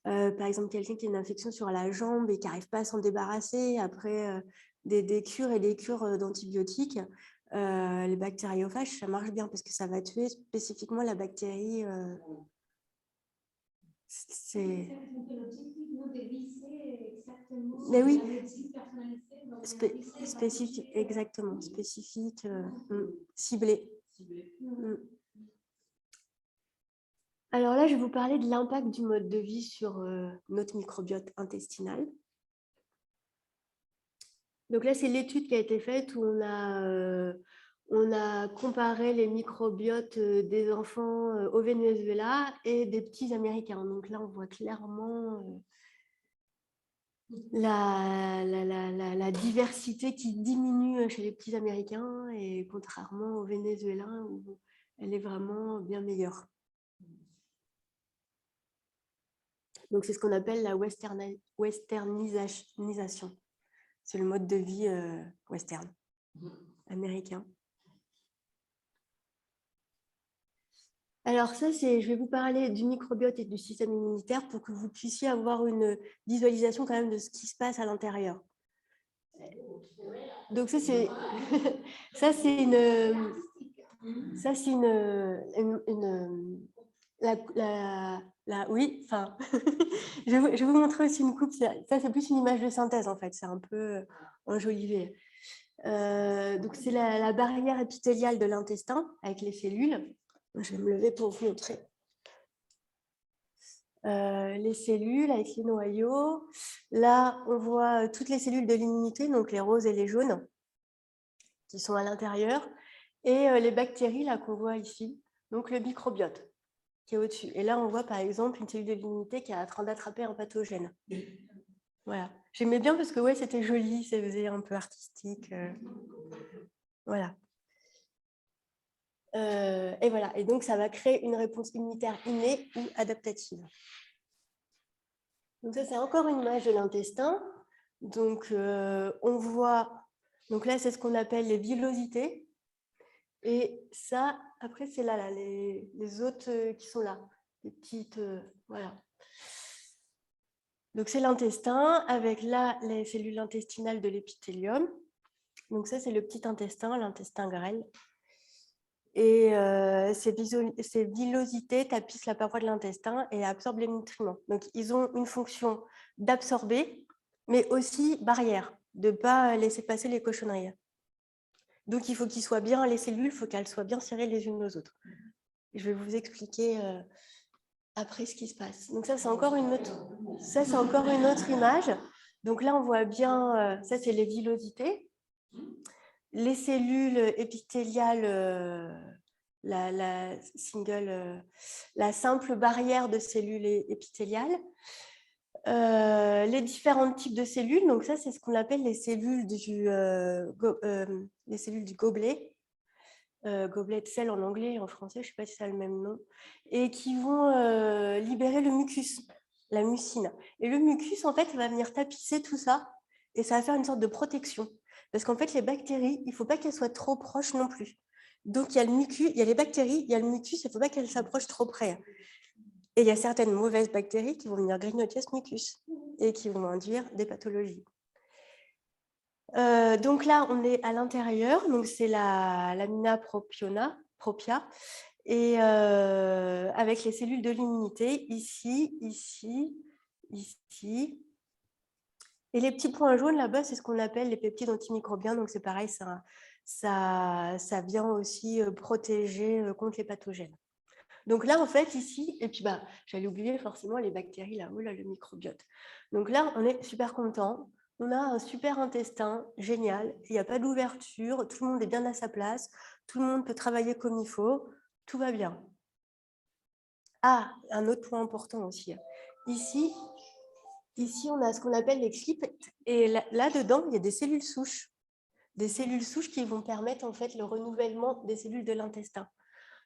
Par exemple, quelqu'un qui a une infection sur la jambe et qui n'arrive pas à s'en débarrasser après des cures et des cures d'antibiotiques. Les bactériophages, ça marche bien parce que ça va tuer spécifiquement la bactérie. Mais oui, spécifique, exactement, spécifique, ciblé. Alors là, je vais vous parler de l'impact du mode de vie sur notre microbiote intestinal. Donc là, c'est l'étude qui a été faite où on a comparé les microbiotes des enfants au Venezuela et des petits Américains. Donc là, on voit clairement la diversité qui diminue chez les petits Américains et contrairement au Venezuela où elle est vraiment bien meilleure. Donc c'est ce qu'on appelle la westernisation. C'est le mode de vie western américain. Alors ça, je vais vous parler du microbiote et du système immunitaire pour que vous puissiez avoir une visualisation quand même de ce qui se passe à l'intérieur. Donc ça, c'est oui, enfin, je vais vous montrer aussi une coupe. Ça, c'est plus une image de synthèse, en fait. C'est un peu enjolivé. Donc, c'est la barrière épithéliale de l'intestin avec les cellules. Je vais me lever pour vous montrer. Les cellules avec les noyaux. Là, on voit toutes les cellules de l'immunité, donc les roses et les jaunes, qui sont à l'intérieur. Et les bactéries, là, qu'on voit ici, donc le microbiote, qui est au-dessus. Et là, on voit par exemple une cellule de l'immunité qui est en train d'attraper un pathogène. Voilà. J'aimais bien parce que ouais, c'était joli, ça faisait un peu artistique. Voilà. Et voilà. Et donc, ça va créer une réponse immunitaire innée ou adaptative. Donc ça, c'est encore une image de l'intestin. Donc, on voit, donc là, c'est ce qu'on appelle les villosités. Et ça, après, c'est là, les autres qui sont là, les petites, voilà. Donc, c'est l'intestin avec là les cellules intestinales de l'épithélium. Donc, ça, c'est le petit intestin, l'intestin grêle. Et ces villosités tapissent la paroi de l'intestin et absorbent les nutriments. Donc, ils ont une fonction d'absorber, mais aussi barrière, de ne pas laisser passer les cochonneries. Donc, il faut qu'ils soient bien, les cellules, il faut qu'elles soient bien serrées les unes aux autres. Je vais vous expliquer après ce qui se passe. Donc, ça, c'est encore une autre image. Donc là, on voit bien, ça, c'est les villosités. Les cellules épithéliales, la simple barrière de cellules épithéliales. Les différents types de cellules, donc ça, c'est ce qu'on appelle les cellules du gobelet. Gobelet de sel en anglais, en français, je ne sais pas si ça a le même nom, et qui vont libérer le mucus, la mucine. Et le mucus, en fait, va venir tapisser tout ça, et ça va faire une sorte de protection. Parce qu'en fait, les bactéries, il ne faut pas qu'elles soient trop proches non plus. Donc, il y a le mucus, il y a les bactéries, il y a le mucus, il ne faut pas qu'elles s'approchent trop près. Et il y a certaines mauvaises bactéries qui vont venir grignoter ce mucus et qui vont induire des pathologies. Donc là, on est à l'intérieur, donc c'est la lamina propria, et avec les cellules de l'immunité, ici, ici, ici. Et les petits points jaunes là-bas, c'est ce qu'on appelle les peptides antimicrobiens, donc c'est pareil, ça vient aussi protéger contre les pathogènes. Donc là, en fait, ici, et puis j'allais oublier forcément les bactéries là-haut, là, le microbiote. Donc là, on est super content. On a un super intestin, génial. Il n'y a pas d'ouverture, tout le monde est bien à sa place, tout le monde peut travailler comme il faut, tout va bien. Ah, un autre point important aussi. Ici, on a ce qu'on appelle les clips, et là-dedans, il y a des cellules souches. Des cellules souches qui vont permettre en fait le renouvellement des cellules de l'intestin.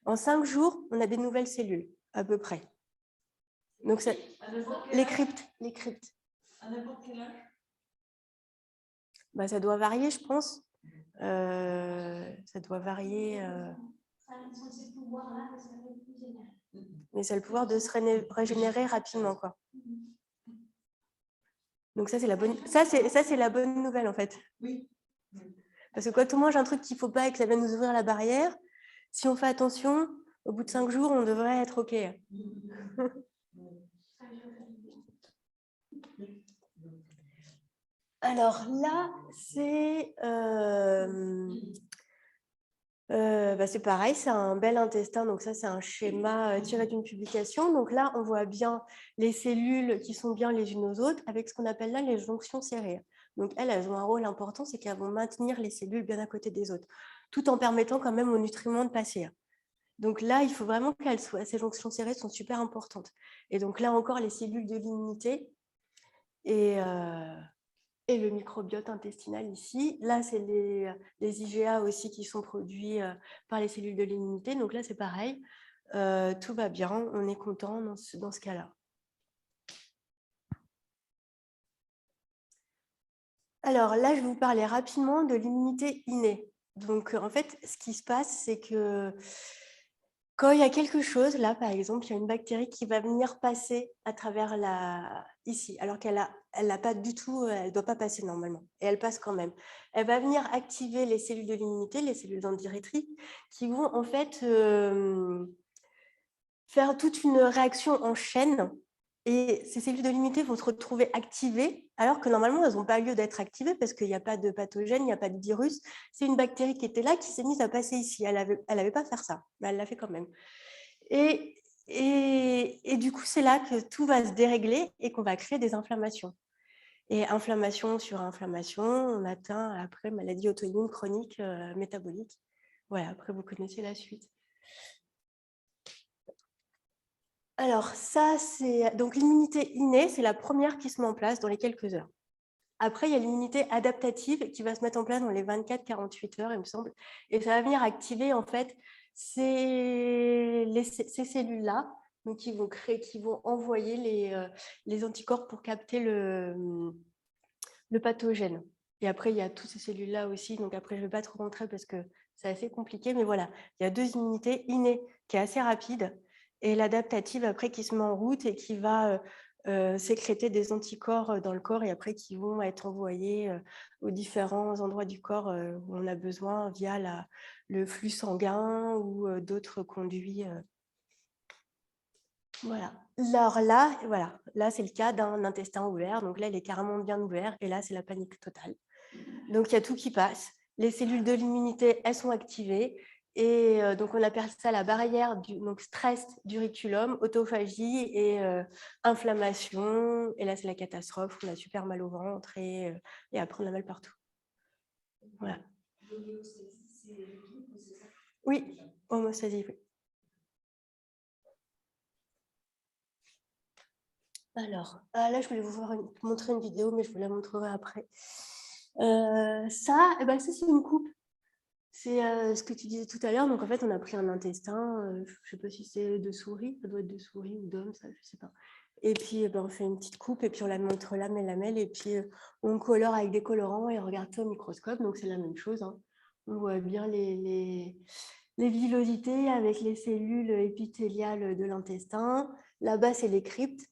En 5 jours, on a des nouvelles cellules, à peu près. Donc, les cryptes. À n'importe quel âge ? Ça doit varier, je pense. Ça doit varier. Mais ça a le pouvoir de se régénérer rapidement, quoi. Donc ça, c'est la bonne nouvelle, en fait. Oui. Parce que quand on mange un truc qu'il ne faut pas et que ça vient nous ouvrir la barrière, si on fait attention, au bout de 5 jours, on devrait être OK. Alors là, c'est pareil, c'est un bel intestin. Donc ça, c'est un schéma tiré d'une publication. Donc là, on voit bien les cellules qui sont bien les unes aux autres avec ce qu'on appelle là les jonctions serrées. Donc elles ont un rôle important, c'est qu'elles vont maintenir les cellules bien à côté des autres, tout en permettant quand même aux nutriments de passer. Donc là, il faut vraiment ces jonctions serrées sont super importantes. Et donc là encore, les cellules de l'immunité et le microbiote intestinal ici. Là, c'est les IgA aussi qui sont produits par les cellules de l'immunité. Donc là, c'est pareil. Tout va bien, on est content dans ce cas-là. Alors là, je vais vous parler rapidement de l'immunité innée. Donc en fait, ce qui se passe, c'est que quand il y a quelque chose, là par exemple, il y a une bactérie qui va venir passer à travers ici, alors qu'elle n'a pas du tout, elle ne doit pas passer normalement, et elle passe quand même. Elle va venir activer les cellules de l'immunité, les cellules dendritétiques, qui vont en fait faire toute une réaction en chaîne, et ces cellules de l'immunité vont se retrouver activées, alors que normalement, elles n'ont pas lieu d'être activées parce qu'il n'y a pas de pathogène, il n'y a pas de virus. C'est une bactérie qui était là, qui s'est mise à passer ici. Elle n'avait pas à faire ça, mais elle l'a fait quand même. Et du coup, c'est là que tout va se dérégler et qu'on va créer des inflammations. Et inflammation sur inflammation, on atteint après maladie auto-immune chronique métabolique. Voilà, après, vous connaissez la suite. Alors, ça, c'est donc l'immunité innée, c'est la première qui se met en place dans les quelques heures. Après, il y a l'immunité adaptative qui va se mettre en place dans les 24-48 heures, il me semble. Et ça va venir activer, en fait, ces cellules-là, donc qui vont envoyer les anticorps pour capter le pathogène. Et après, il y a toutes ces cellules-là aussi. Donc après, je ne vais pas trop rentrer parce que c'est assez compliqué. Mais voilà, il y a 2 immunités, innée qui est assez rapide et l'adaptative après qui se met en route et qui va sécréter des anticorps dans le corps et après qui vont être envoyés aux différents endroits du corps où on a besoin via le flux sanguin ou d'autres conduits. Voilà. Alors là, voilà. Là, c'est le cas d'un intestin ouvert. Donc là, il est carrément bien ouvert. Et là, c'est la panique totale. Donc, il y a tout qui passe. Les cellules de l'immunité, elles sont activées. Et donc, on appelle ça la barrière donc stress du reticulum, autophagie et inflammation. Et là, c'est la catastrophe. On a super mal au ventre et après, on a mal partout. Voilà. Oui, homostasie, oui. Alors, là, je voulais vous montrer une vidéo, mais je vous la montrerai après. Ça, c'est une coupe. C'est ce que tu disais tout à l'heure. Donc, en fait, on a pris un intestin. Je ne sais pas si c'est de souris. Ça doit être de souris ou d'homme, ça, je ne sais pas. Et puis, on fait une petite coupe et puis on la montre lamelle. Et puis, on colore avec des colorants et on regarde ça au microscope. Donc, c'est la même chose. Hein. On voit bien les villosités avec les cellules épithéliales de l'intestin. Là-bas, c'est les cryptes.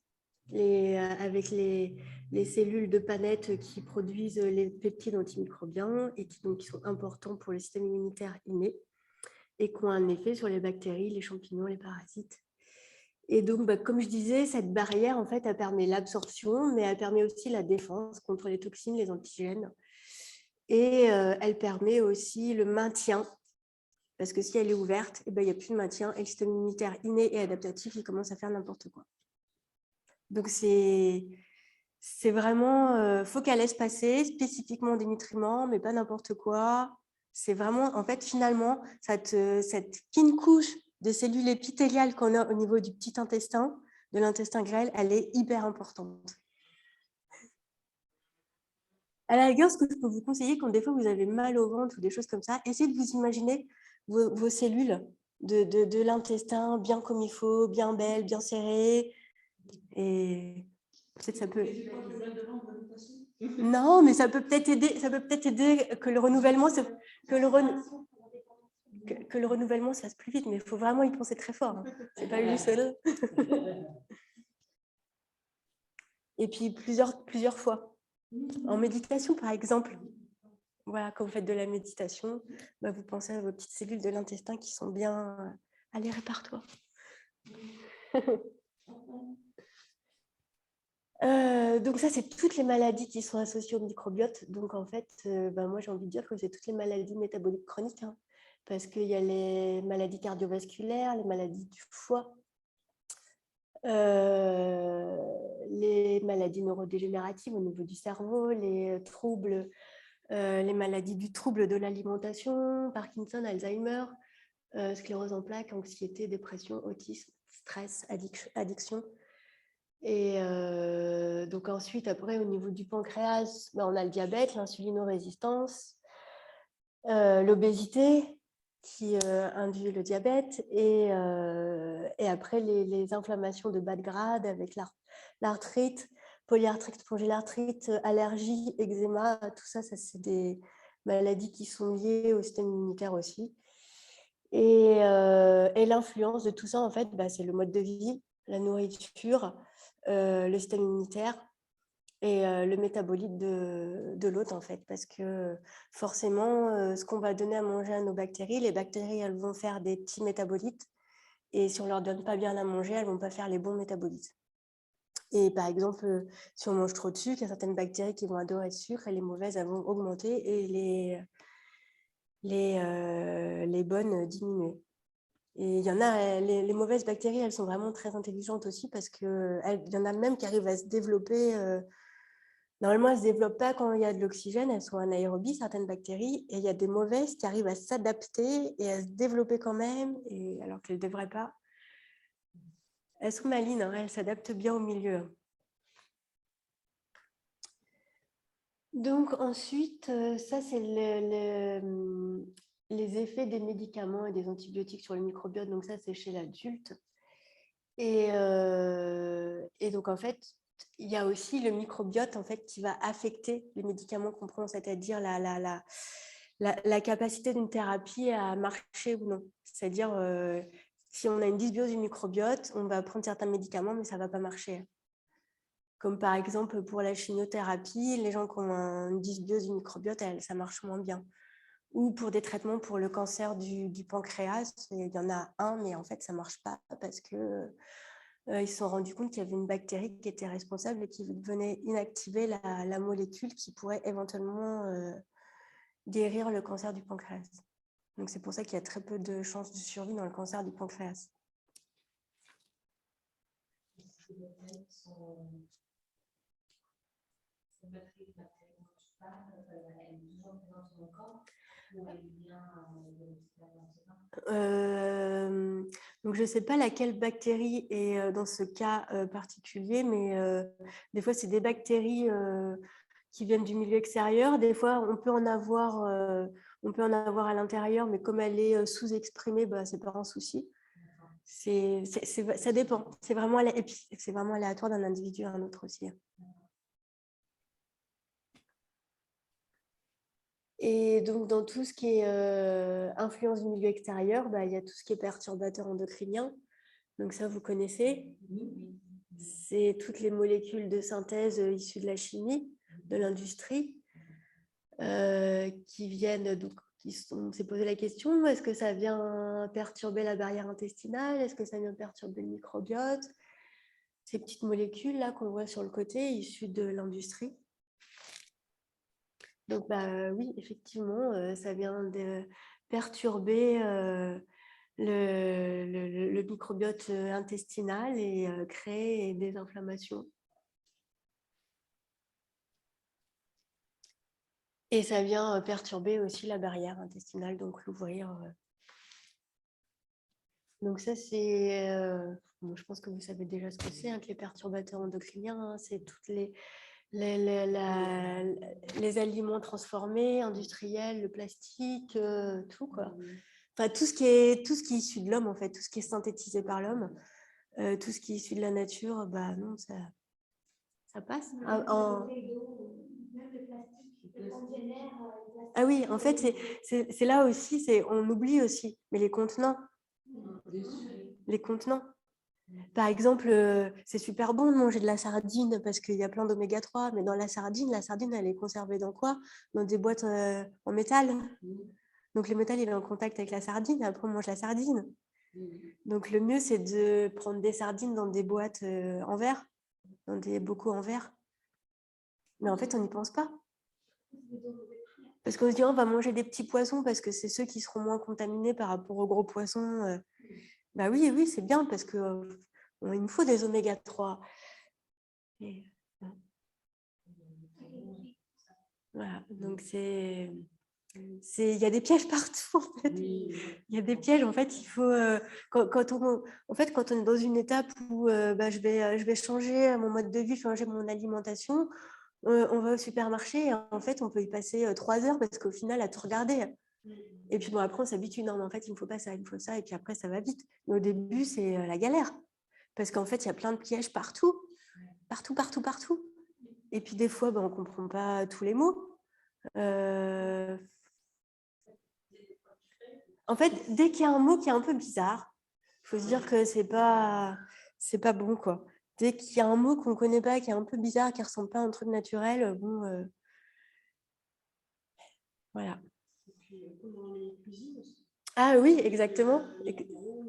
Avec les cellules de Paneth qui produisent les peptides antimicrobiens et qui sont importants pour le système immunitaire inné et qui ont un effet sur les bactéries, les champignons, les parasites. Et donc, comme je disais, cette barrière, en fait, elle permet l'absorption, mais elle permet aussi la défense contre les toxines, les antigènes. Et elle permet aussi le maintien, parce que si elle est ouverte, il n'y a plus de maintien et le système immunitaire inné et adaptatif, il commence à faire n'importe quoi. Donc, c'est vraiment, faut qu'elle laisse passer spécifiquement des nutriments, mais pas n'importe quoi. C'est vraiment, en fait, finalement, cette fine couche de cellules épithéliales qu'on a au niveau du petit intestin, de l'intestin grêle, elle est hyper importante. À la rigueur, ce que je peux vous conseiller, quand des fois vous avez mal au ventre ou des choses comme ça, essayez de vous imaginer vos cellules de l'intestin bien comme il faut, bien belles, bien serrées. Et peut-être ça peut... Non, mais ça peut peut-être aider, que le renouvellement se fasse plus vite, mais il faut vraiment y penser très fort. Hein. C'est pas juste là. Et puis plusieurs fois. En méditation, par exemple. Voilà, quand vous faites de la méditation, vous pensez à vos petites cellules de l'intestin qui sont bien... Allez, répare-toi. Donc ça, c'est toutes les maladies qui sont associées au microbiote. Donc en fait, moi j'ai envie de dire que c'est toutes les maladies métaboliques chroniques, hein, parce qu'il y a les maladies cardiovasculaires, les maladies du foie, les maladies neurodégénératives au niveau du cerveau, les troubles, les maladies du trouble de l'alimentation, Parkinson, Alzheimer, sclérose en plaques, anxiété, dépression, autisme, stress, addiction. Et donc ensuite, après, au niveau du pancréas, on a le diabète, l'insulinorésistance, l'obésité qui induit le diabète, et après les inflammations de bas de grade avec l'arthrite, polyarthrite, spondylarthrite, allergie, eczéma, tout ça, c'est des maladies qui sont liées au système immunitaire aussi. Et l'influence de tout ça, en fait, c'est le mode de vie, la nourriture, le système immunitaire et le métabolite de l'hôte, en fait, parce que forcément, ce qu'on va donner à manger à nos bactéries, les bactéries, elles vont faire des petits métabolites, et si on ne leur donne pas bien à manger, elles ne vont pas faire les bons métabolites. Et par exemple, si on mange trop de sucre, il y a certaines bactéries qui vont adorer le sucre, et les mauvaises, elles vont augmenter, et les bonnes diminuer. Et il y en a, les mauvaises bactéries, elles sont vraiment très intelligentes aussi, parce qu'il y en a même qui arrivent à se développer. Normalement, elles ne se développent pas quand il y a de l'oxygène, elles sont anaérobies, certaines bactéries, et il y a des mauvaises qui arrivent à s'adapter et à se développer quand même, alors qu'elles ne devraient pas. Elles sont malines, hein, elles s'adaptent bien au milieu. Donc ensuite, ça c'est les effets des médicaments et des antibiotiques sur le microbiote. Donc ça, c'est chez l'adulte. Et donc en fait, il y a aussi le microbiote en fait, qui va affecter les médicaments qu'on prend, c'est-à-dire la capacité d'une thérapie à marcher ou non. C'est-à-dire, si on a une dysbiose du microbiote, on va prendre certains médicaments, mais ça ne va pas marcher. Comme par exemple pour la chimiothérapie, les gens qui ont une dysbiose du microbiote, ça marche moins bien. Ou pour des traitements pour le cancer du pancréas, il y en a un, mais en fait, ça ne marche pas parce que ils se sont rendus compte qu'il y avait une bactérie qui était responsable et qui venait inactiver la molécule qui pourrait éventuellement guérir le cancer du pancréas. Donc, c'est pour ça qu'il y a très peu de chances de survie dans le cancer du pancréas. Donc, je ne sais pas laquelle bactérie est dans ce cas particulier, mais des fois, c'est des bactéries qui viennent du milieu extérieur. Des fois, on peut en avoir à l'intérieur, mais comme elle est sous-exprimée, bah, ce n'est pas un souci. Ça dépend. C'est vraiment aléatoire d'un individu à un autre aussi. Et donc, dans tout ce qui est influence du milieu extérieur, bah, il y a tout ce qui est perturbateur endocrinien. Donc ça, vous connaissez. C'est toutes les molécules de synthèse issues de la chimie, de l'industrie, qui viennent... Donc, on s'est posé la question, est-ce que ça vient perturber la barrière intestinale? Est-ce que ça vient perturber le microbiote? Ces petites molécules-là qu'on voit sur le côté, issues de l'industrie. Donc, bah, oui, effectivement, ça vient de perturber le microbiote intestinal et créer des inflammations. Et ça vient perturber aussi la barrière intestinale, donc l'ouvrir. Donc ça, c'est... je pense que vous savez déjà ce que c'est, hein, que les perturbateurs endocriniens, hein, c'est toutes les aliments transformés, industriels, le plastique, tout quoi. Enfin, tout ce qui est issu de l'homme, en fait, tout ce qui est synthétisé par l'homme, tout ce qui est issu de la nature, bah non, ça passe. Ah oui, en fait, c'est là aussi, on oublie aussi, mais les contenants. Les contenants. Par exemple, c'est super bon de manger de la sardine parce qu'il y a plein d'oméga 3, mais dans la sardine, elle est conservée dans quoi? Dans des boîtes en métal. Donc, le métal, il est en contact avec la sardine, et après, on mange la sardine. Donc, le mieux, c'est de prendre des sardines dans des boîtes en verre, dans des bocaux en verre. Mais en fait, on n'y pense pas. Parce qu'on se dit, on va manger des petits poissons parce que c'est ceux qui seront moins contaminés par rapport aux gros poissons. Bah oui, c'est bien parce que il nous faut des oméga 3. Et, voilà, donc il y a des pièges partout en fait. Il y a des pièges en fait. Il faut quand on est dans une étape où je vais changer mon mode de vie, changer mon alimentation, on va au supermarché et en fait on peut y passer 3 heures parce qu'au final à tout regarder. Et puis bon, après on s'habitue, non mais en fait il me faut pas ça, il me faut ça, et puis après ça va vite. Mais au début c'est la galère parce qu'en fait il y a plein de pièges partout. Et puis des fois on ne comprend pas tous les mots. En fait, dès qu'il y a un mot qui est un peu bizarre, il faut se dire que c'est pas bon quoi. Dès qu'il y a un mot qu'on ne connaît pas, qui est un peu bizarre, qui ne ressemble pas à un truc naturel, bon, voilà. Ah oui, exactement.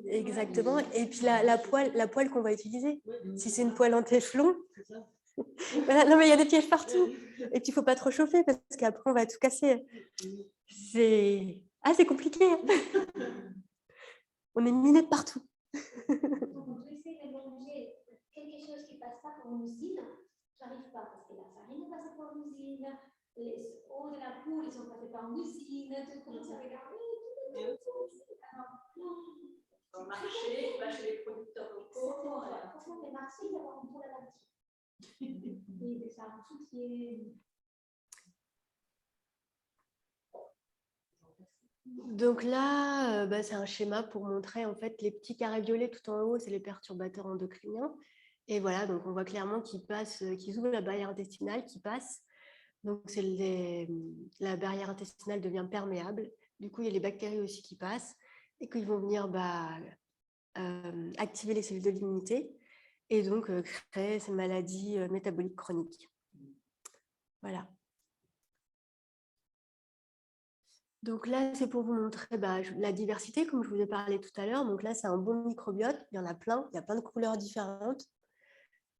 Exactement. Et puis la poêle qu'on va utiliser. Si c'est une poêle en téflon, voilà. Non mais il y a des pièges partout. Et puis il ne faut pas trop chauffer parce qu'après on va tout casser. C'est compliqué. On est miné de partout. Donc, on peut essayer de manger quelque chose qui ne passe pas par l'usine. J'arrive pas parce que la farine est passée par l'usine, les os de la poule ils sont passés par l'usine, tu commences à regarder. Au marché, va chez les producteurs locaux. Franchement, les marchés, il y a vraiment pour la nature. Et des charcutiers. Donc là, c'est un schéma pour montrer en fait les petits carrés violets tout en haut, c'est les perturbateurs endocriniens. Et voilà, donc on voit clairement qu'ils ouvrent la barrière intestinale, qui passe. Donc la barrière intestinale devient perméable. Du coup, il y a les bactéries aussi qui passent et qu'ils vont venir activer les cellules de l'immunité et donc créer ces maladies métaboliques chroniques. Voilà. Donc là, c'est pour vous montrer la diversité, comme je vous ai parlé tout à l'heure. Donc là, c'est un bon microbiote. Il y en a plein. Il y a plein de couleurs différentes.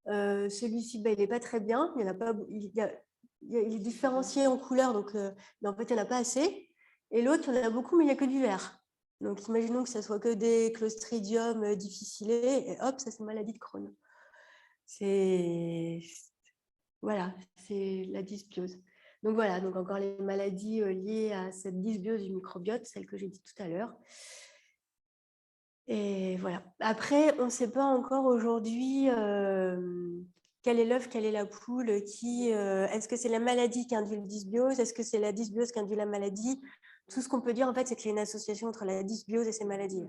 Celui-ci, il n'est pas très bien. Il est différencié en couleurs, donc, mais en fait, il n'y en a pas assez. Et l'autre, il y en a beaucoup, mais il n'y a que du vert. Donc, imaginons que ce soit que des Clostridium difficilés. Et hop, ça, c'est maladie de Crohn. Voilà, c'est la dysbiose. Donc voilà, donc encore les maladies liées à cette dysbiose du microbiote, celle que j'ai dit tout à l'heure. Et voilà. Après, on ne sait pas encore aujourd'hui quel est l'œuf, quelle est la poule, est-ce que c'est la maladie qui induit la dysbiose, est-ce que c'est la dysbiose qui induit la maladie. Tout ce qu'on peut dire, en fait, c'est qu'il y a une association entre la dysbiose et ces maladies.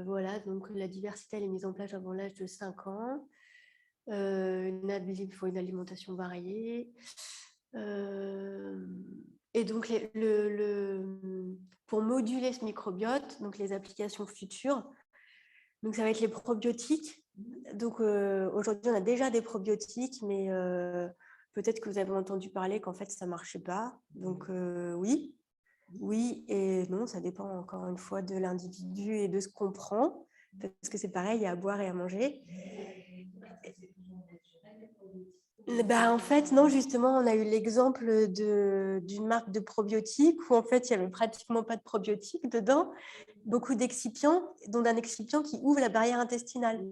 Voilà, donc la diversité, elle est mise en place avant l'âge de 5 ans. Il faut une alimentation variée. Et donc, pour moduler ce microbiote, donc les applications futures, donc ça va être les probiotiques. Donc, aujourd'hui, on a déjà des probiotiques, mais peut-être que vous avez entendu parler qu'en fait, ça ne marchait pas. Donc, oui et non, ça dépend encore une fois de l'individu et de ce qu'on prend, parce que c'est pareil, il y a à boire et à manger. En fait, non, justement, on a eu l'exemple d'une marque de probiotiques où en fait, il n'y avait pratiquement pas de probiotiques dedans, beaucoup d'excipients, dont un excipient qui ouvre la barrière intestinale.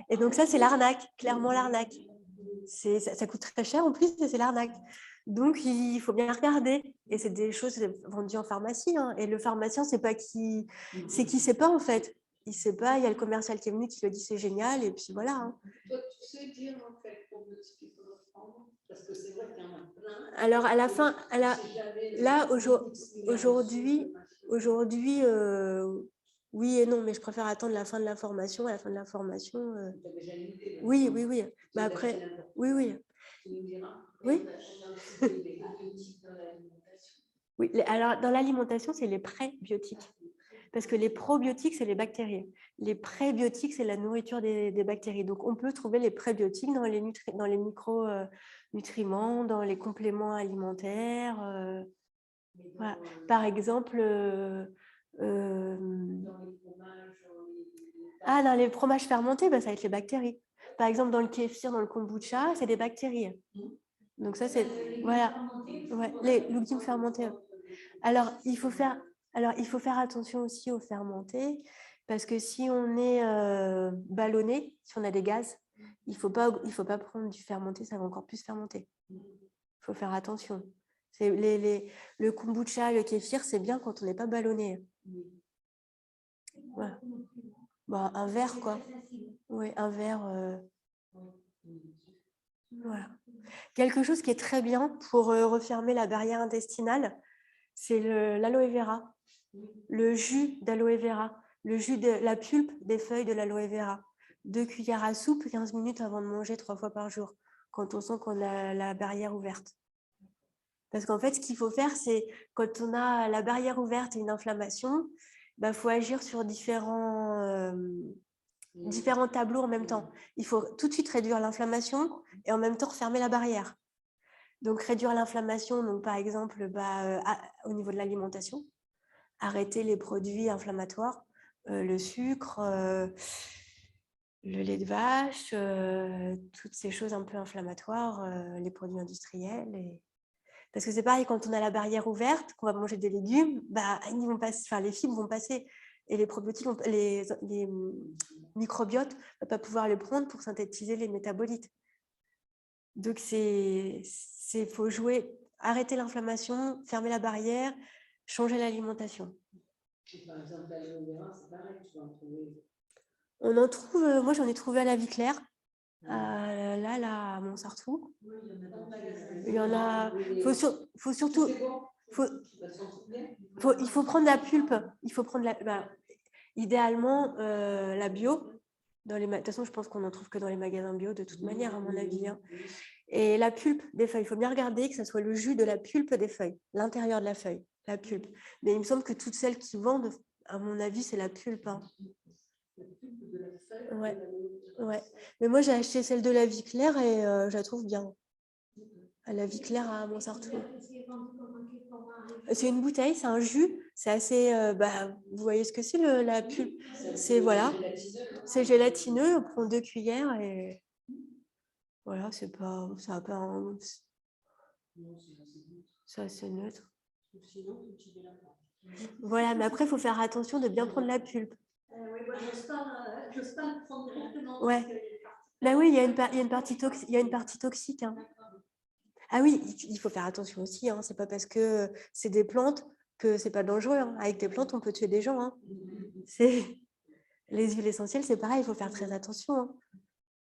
Et donc ça, c'est l'arnaque, clairement l'arnaque. Ça coûte très cher en plus, et c'est l'arnaque. Donc, il faut bien regarder. Et c'est des choses vendues en pharmacie. Hein. Et le pharmacien, c'est qui sait pas en fait. Il sait pas, il y a le commercial qui est venu qui lui dit c'est génial, et puis voilà. Hein. Toi, tu sais dire en fait pour le petit qu'il faut prendre, parce que c'est vrai qu'il y en a plein. Alors, à la fin, là, aujourd'hui, oui et non, mais je préfère attendre la fin de la formation. À la fin de la formation, oui. Après, oui. Oui. Oui. Alors, dans l'alimentation, c'est les prébiotiques. Parce que les probiotiques, c'est les bactéries. Les prébiotiques, c'est la nourriture des bactéries. Donc, on peut trouver les prébiotiques dans les micronutriments, dans les compléments alimentaires. Voilà. Par exemple, dans les fromages fermentés, ça va être les bactéries. Par exemple, dans le kéfir, dans le kombucha, c'est des bactéries. Donc ça, c'est voilà, les légumes fermentés. Alors, il faut faire attention aussi aux fermentés, parce que si on est ballonné, si on a des gaz, il faut pas prendre du fermenté, ça va encore plus fermenter. Il faut faire attention. Le kombucha, le kéfir, c'est bien quand on n'est pas ballonné. Voilà. Un verre, quoi. Oui, un verre. Voilà. Quelque chose qui est très bien pour refermer la barrière intestinale, c'est l'aloe vera, le jus d'aloe vera, le jus de la pulpe des feuilles de l'aloe vera. 2 cuillères à soupe, 15 minutes avant de manger 3 fois par jour, quand on sent qu'on a la barrière ouverte. Parce qu'en fait, ce qu'il faut faire, c'est quand on a la barrière ouverte et une inflammation, faut agir sur différents tableaux en même temps. Il faut tout de suite réduire l'inflammation et en même temps refermer la barrière. Donc, réduire l'inflammation, donc par exemple, au niveau de l'alimentation, arrêter les produits inflammatoires, le sucre, le lait de vache, toutes ces choses un peu inflammatoires, les produits industriels. Parce que c'est pareil, quand on a la barrière ouverte, qu'on va manger des légumes, ils vont passer, les fibres vont passer et les probiotiques, les microbiotes ne vont pas pouvoir les prendre pour synthétiser les métabolites. Donc, il faut arrêter l'inflammation, fermer la barrière, changer l'alimentation. Par exemple, l'aloe vera, c'est pareil, tu vas en trouver. On en trouve, moi j'en ai trouvé à la Viclaire, à Montsartou. Il y en a. Faut surtout. Il faut prendre la pulpe. Il faut prendre idéalement, la bio. De toute façon, je pense qu'on n'en trouve que dans les magasins bio, de toute manière, à mon avis. Hein. Et la pulpe des feuilles, il faut bien regarder que ce soit le jus de la pulpe des feuilles, l'intérieur de la feuille, la pulpe. Mais il me semble que toutes celles qui vendent, à mon avis, c'est la pulpe. Hein. Ouais. Ouais. Mais moi, j'ai acheté celle de la vie claire et je la trouve bien. À la vie claire à Montsartou. C'est une bouteille, c'est un jus. C'est assez. Vous voyez ce que c'est la pulpe? C'est voilà. C'est gélatineux. On prend 2 cuillères et voilà, c'est pas. Ça a pas un... C'est assez neutre. Voilà, mais après, il faut faire attention de bien prendre la pulpe. Oui, moi, j'ose pas le prendre directement. Ouais. Bah oui, il y a une partie toxique. Hein. Ah oui, il faut faire attention aussi. Hein. C'est pas parce que c'est des plantes que c'est pas dangereux. Hein. Avec des plantes, on peut tuer des gens. Hein. Les huiles essentielles, c'est pareil, il faut faire très attention. Hein.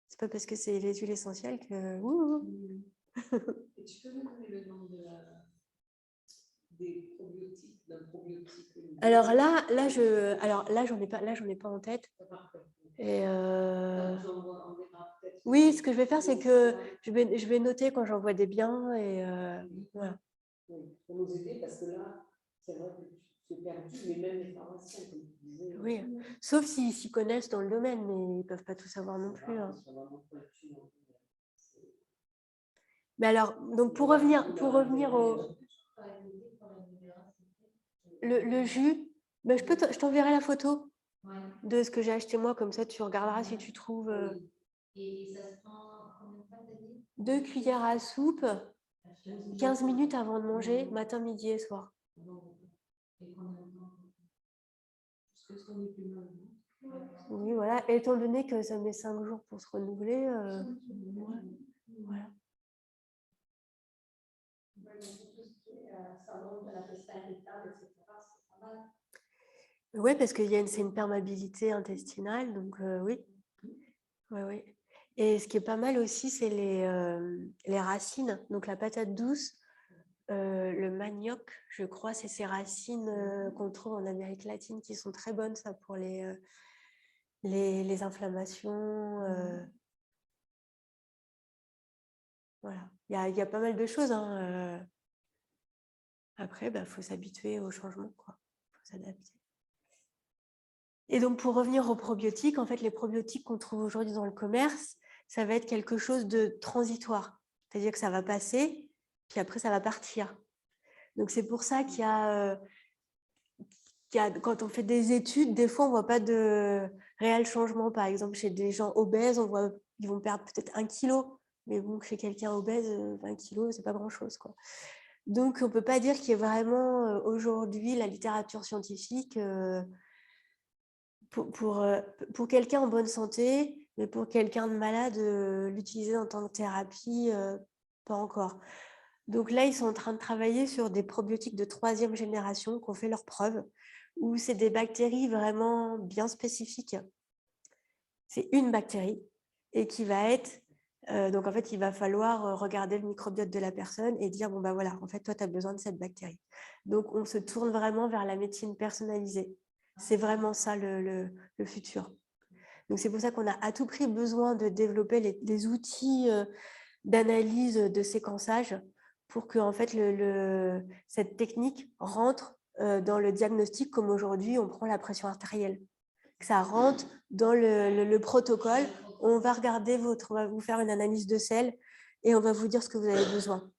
C'est pas parce que c'est les huiles essentielles que. Et tu peux me donner le nom des probiotiques, d'un probiotique? Alors là, j'en ai pas en tête. Et oui, ce que je vais faire, c'est que je vais noter quand j'envoie des biens et voilà. Oui, pour nous aider, parce que là, c'est vrai que c'est perdu, mais même les pharmaciens, comme tu disais. Oui, sauf s'ils s'y connaissent dans le domaine, mais ils ne peuvent pas tout savoir non plus. Hein. Mais alors, donc pour revenir au le jus, ben je t'enverrai la photo de ce que j'ai acheté moi, comme ça tu regarderas si tu trouves. Et ça se prend combien de temps, t'as dit? 2 cuillères à soupe, 15 minutes avant de manger, matin, midi et soir. Oui, voilà. Et étant donné que ça met 5 jours pour se renouveler, voilà. Oui, parce que c'est une perméabilité intestinale, donc oui. Ouais, oui. Et ce qui est pas mal aussi, c'est les racines. Donc la patate douce, le manioc, je crois, c'est ces racines qu'on trouve en Amérique latine qui sont très bonnes, ça, pour les inflammations. Voilà. Il y a pas mal de choses. Hein. Après, faut s'habituer au changement, quoi. Faut s'adapter. Et donc, pour revenir aux probiotiques, en fait, les probiotiques qu'on trouve aujourd'hui dans le commerce, ça va être quelque chose de transitoire. C'est-à-dire que ça va passer, puis après, ça va partir. Donc, c'est pour ça qu'il y a, quand on fait des études, des fois, on ne voit pas de réel changement. Par exemple, chez des gens obèses, ils vont perdre peut-être 1 kilo. Mais bon, chez quelqu'un obèse, 20 kilos, ce n'est pas grand-chose, quoi. Donc, on ne peut pas dire qu'il y ait vraiment aujourd'hui la littérature scientifique pour quelqu'un en bonne santé, mais pour quelqu'un de malade, l'utiliser en tant que thérapie, pas encore. Donc là, ils sont en train de travailler sur des probiotiques de 3e génération qui ont fait leurs preuves, où c'est des bactéries vraiment bien spécifiques. C'est une bactérie et qui va être... donc en fait, il va falloir regarder le microbiote de la personne et dire, bon bah voilà, en fait, toi, tu as besoin de cette bactérie. Donc on se tourne vraiment vers la médecine personnalisée. C'est vraiment ça le futur. Donc c'est pour ça qu'on a à tout prix besoin de développer des outils d'analyse de séquençage pour que en fait, cette technique rentre dans le diagnostic comme aujourd'hui on prend la pression artérielle. Que ça rentre dans le protocole. On va on va vous faire une analyse de sel et on va vous dire ce que vous avez besoin.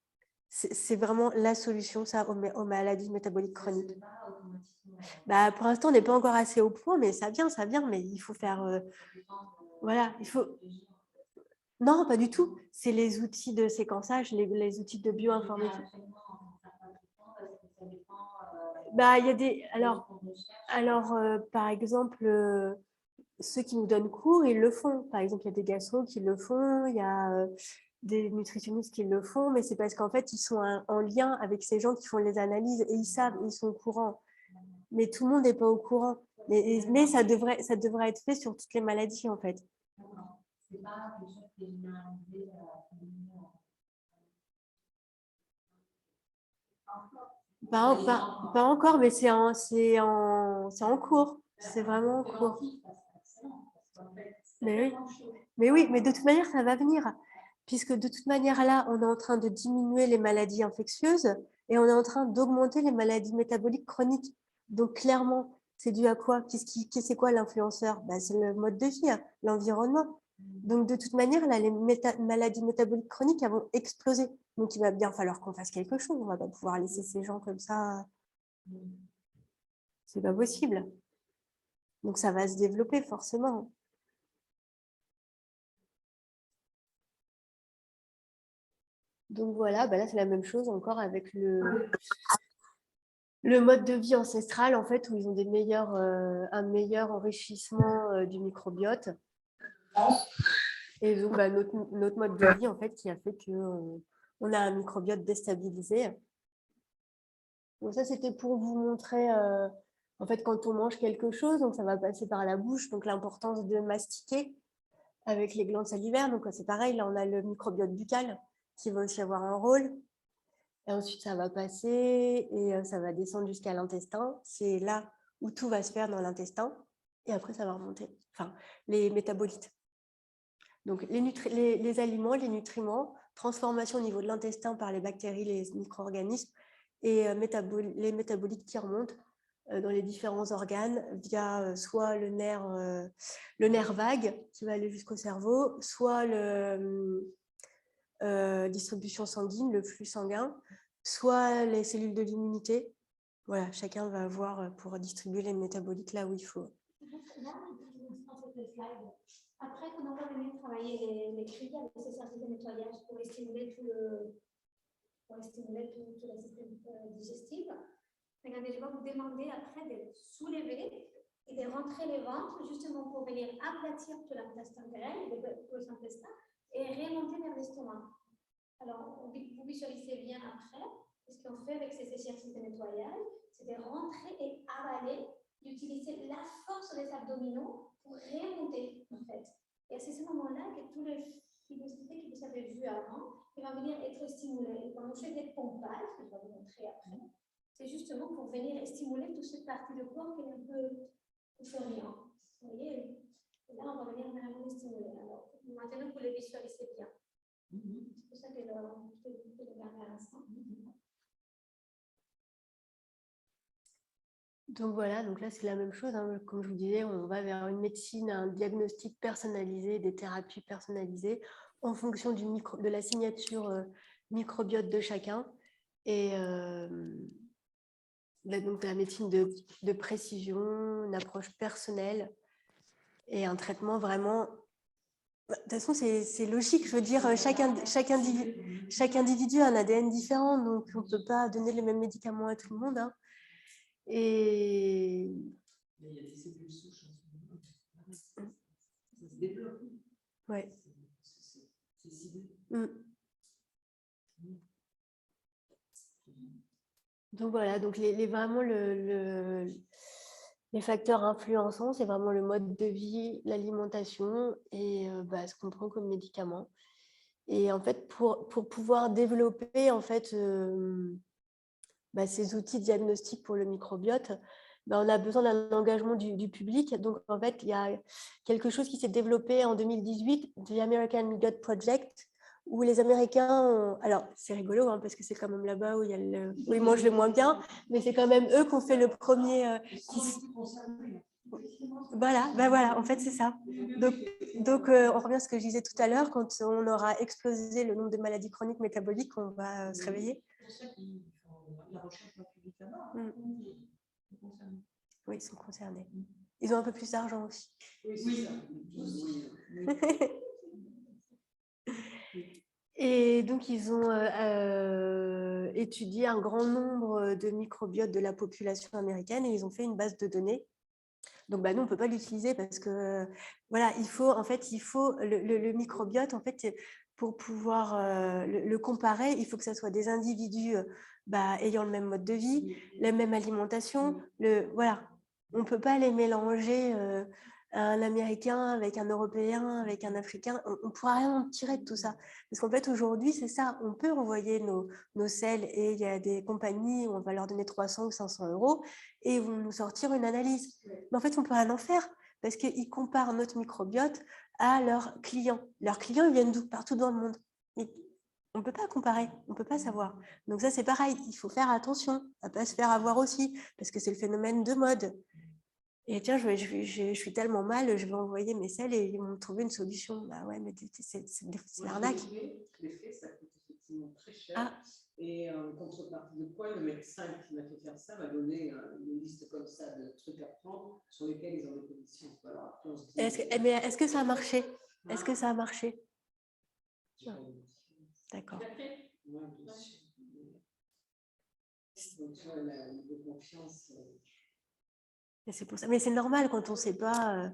C'est vraiment la solution, ça, aux maladies métaboliques chroniques. Pour l'instant, on n'est pas encore assez au point, mais ça vient, mais il faut faire... voilà, il faut... Non, pas du tout. C'est les outils de séquençage, les outils de bioinformatique. Il y a des... Alors par exemple, ceux qui nous donnent cours, ils le font. Par exemple, il y a des gastros qui le font, il y a des nutritionnistes qui le font, mais c'est parce qu'en fait, ils sont en lien avec ces gens qui font les analyses et ils savent, ils sont au courant. Mais tout le monde n'est pas au courant. Mais ça devrait être fait sur toutes les maladies, en fait. C'est pas quelque chose qui est généralisé. Pas encore, mais c'est en cours. C'est vraiment en cours. Mais oui, mais de toute manière, ça va venir. Puisque de toute manière, là, on est en train de diminuer les maladies infectieuses et on est en train d'augmenter les maladies métaboliques chroniques. Donc, clairement, c'est dû à quoi? C'est quoi l'influenceur? C'est le mode de vie, l'environnement. Donc, de toute manière, là, les maladies métaboliques chroniques elles vont exploser. Donc, il va bien falloir qu'on fasse quelque chose. On ne va pas pouvoir laisser ces gens comme ça. C'est pas possible. Donc, ça va se développer forcément. Donc voilà, là c'est la même chose encore avec le mode de vie ancestral en fait où ils ont un meilleur enrichissement du microbiote. Et donc notre mode de vie en fait qui a fait qu'on a un microbiote déstabilisé. Donc ça c'était pour vous montrer en fait quand on mange quelque chose, donc ça va passer par la bouche, donc l'importance de mastiquer avec les glandes salivaires. Donc c'est pareil, là on a le microbiote buccal qui va aussi avoir un rôle. Et ensuite, ça va passer et ça va descendre jusqu'à l'intestin. C'est là où tout va se faire dans l'intestin. Et après, ça va remonter. Enfin, les métabolites. Donc, les aliments, les nutriments, transformation au niveau de l'intestin par les bactéries, les micro-organismes et les métabolites qui remontent dans les différents organes via soit le nerf vague qui va aller jusqu'au cerveau, soit distribution sanguine, le flux sanguin, soit les cellules de l'immunité. Voilà, chacun va avoir pour distribuer les métabolites là où il faut. Après, quand on va venir travailler les cris avec ces services de nettoyage pour stimuler tout le système digestif, regardez, je vais vous demander après de soulever et de rentrer le ventre justement pour venir aplatir tout l'intestin grêle, tout l'intestin, et remonter vers l'estomac. Alors, vous visualisez bien après, ce qu'on fait avec ces exercices de nettoyage, c'est de rentrer et avaler, d'utiliser la force des abdominaux pour remonter, en fait. Et c'est ce moment-là que tous les fibrilosités que vous avez vues avant, ils vont venir être stimulés. Et quand on fait des pompages, que je vais vous montrer après, c'est justement pour venir stimuler toute cette partie du corps qui est un peu rien. Vous voyez? Et là, on va venir vraiment les stimuler. Alors, maintenant, vous les visualisez bien. C'est pour ça que le garder à l'instant. Donc voilà, donc là c'est la même chose. Hein. Comme je vous disais, on va vers une médecine, un diagnostic personnalisé, des thérapies personnalisées en fonction de la signature microbiote de chacun. Et donc la médecine de précision, une approche personnelle et un traitement vraiment. De toute façon, c'est logique. Je veux dire, chaque individu a un ADN différent, donc on ne peut pas donner les mêmes médicaments à tout le monde. Hein. Et il y a des cellules souches. Ça se développe. Ouais. C'est ciblé. Donc voilà, donc vraiment les facteurs influençants, c'est vraiment le mode de vie, l'alimentation et ce qu'on prend comme médicament. Et en fait, pour pouvoir développer en fait ces outils diagnostiques pour le microbiote, on a besoin d'un engagement du public. Donc en fait, il y a quelque chose qui s'est développé en 2018, The American Gut Project, où les Américains ont... Alors, c'est rigolo, hein, parce que c'est quand même là-bas où ils mangent le moins bien, mais c'est quand même eux qui ont fait le premier... Voilà, en fait, c'est ça. Donc on revient à ce que je disais tout à l'heure, quand on aura explosé le nombre de maladies chroniques métaboliques, on va se réveiller. C'est pour ça qu'ils font la recherche publique là-bas. Oui, ils sont concernés. Ils ont un peu plus d'argent aussi. Oui. Et donc, ils ont étudié un grand nombre de microbiotes de la population américaine et ils ont fait une base de données. Donc, nous, on ne peut pas l'utiliser parce que, voilà, il faut le microbiote, en fait, pour pouvoir le comparer, il faut que ce soit des individus ayant le même mode de vie, la même alimentation. Voilà, on ne peut pas les mélanger un Américain, avec un Européen, avec un Africain. On ne pourra rien en tirer de tout ça. Parce qu'en fait, aujourd'hui, c'est ça. On peut envoyer nos selles et il y a des compagnies où on va leur donner 300 ou 500 € et ils vont nous sortir une analyse. Mais en fait, on ne peut rien en faire parce qu'ils comparent notre microbiote à leurs clients. Leurs clients, ils viennent partout dans le monde. On ne peut pas comparer, on ne peut pas savoir. Donc ça, c'est pareil, il faut faire attention à ne pas se faire avoir aussi, parce que c'est le phénomène de mode. Et tiens, je suis tellement mal, je vais envoyer mes selles et ils vont me trouver une solution. Bah ouais, mais c'est l'arnaque. Les faits, ça coûte effectivement très cher. Et en contrepartie de quoi, le médecin qui m'a fait faire ça m'a donné une liste comme ça de trucs à prendre sur lesquels ils ont des conditions. Alors après, on se dit, est-ce que ça a marché? Est-ce que ça a marché? D'accord. C'est pour ça. Mais c'est normal quand on ne sait pas.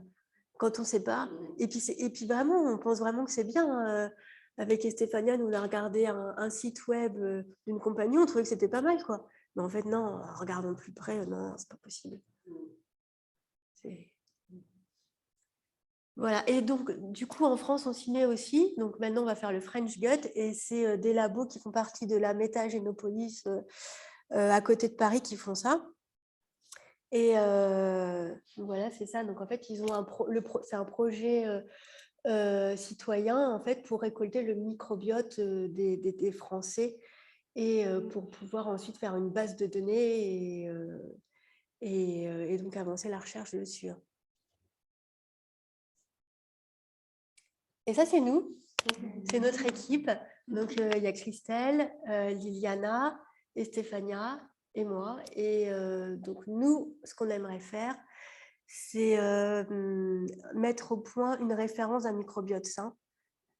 Quand on sait pas. Et puis vraiment, on pense vraiment que c'est bien. Avec Estefania, nous on a regardé un site web d'une compagnie, on trouvait que c'était pas mal, quoi. Mais en fait, non, regardons de plus près, non, c'est pas possible. Voilà, et donc du coup en France on s'y met aussi, donc maintenant on va faire le French Gut et c'est des labos qui font partie de la Métagénopolis à côté de Paris qui font ça. Et voilà, c'est ça, donc en fait ils ont c'est un projet citoyen en fait pour récolter le microbiote des Français et pour pouvoir ensuite faire une base de données et donc avancer la recherche dessus. Et ça, c'est nous, c'est notre équipe. Donc, il y a Christelle, Liliana, Estefania et moi. Et donc, nous, ce qu'on aimerait faire, c'est mettre au point une référence d'un microbiote sain.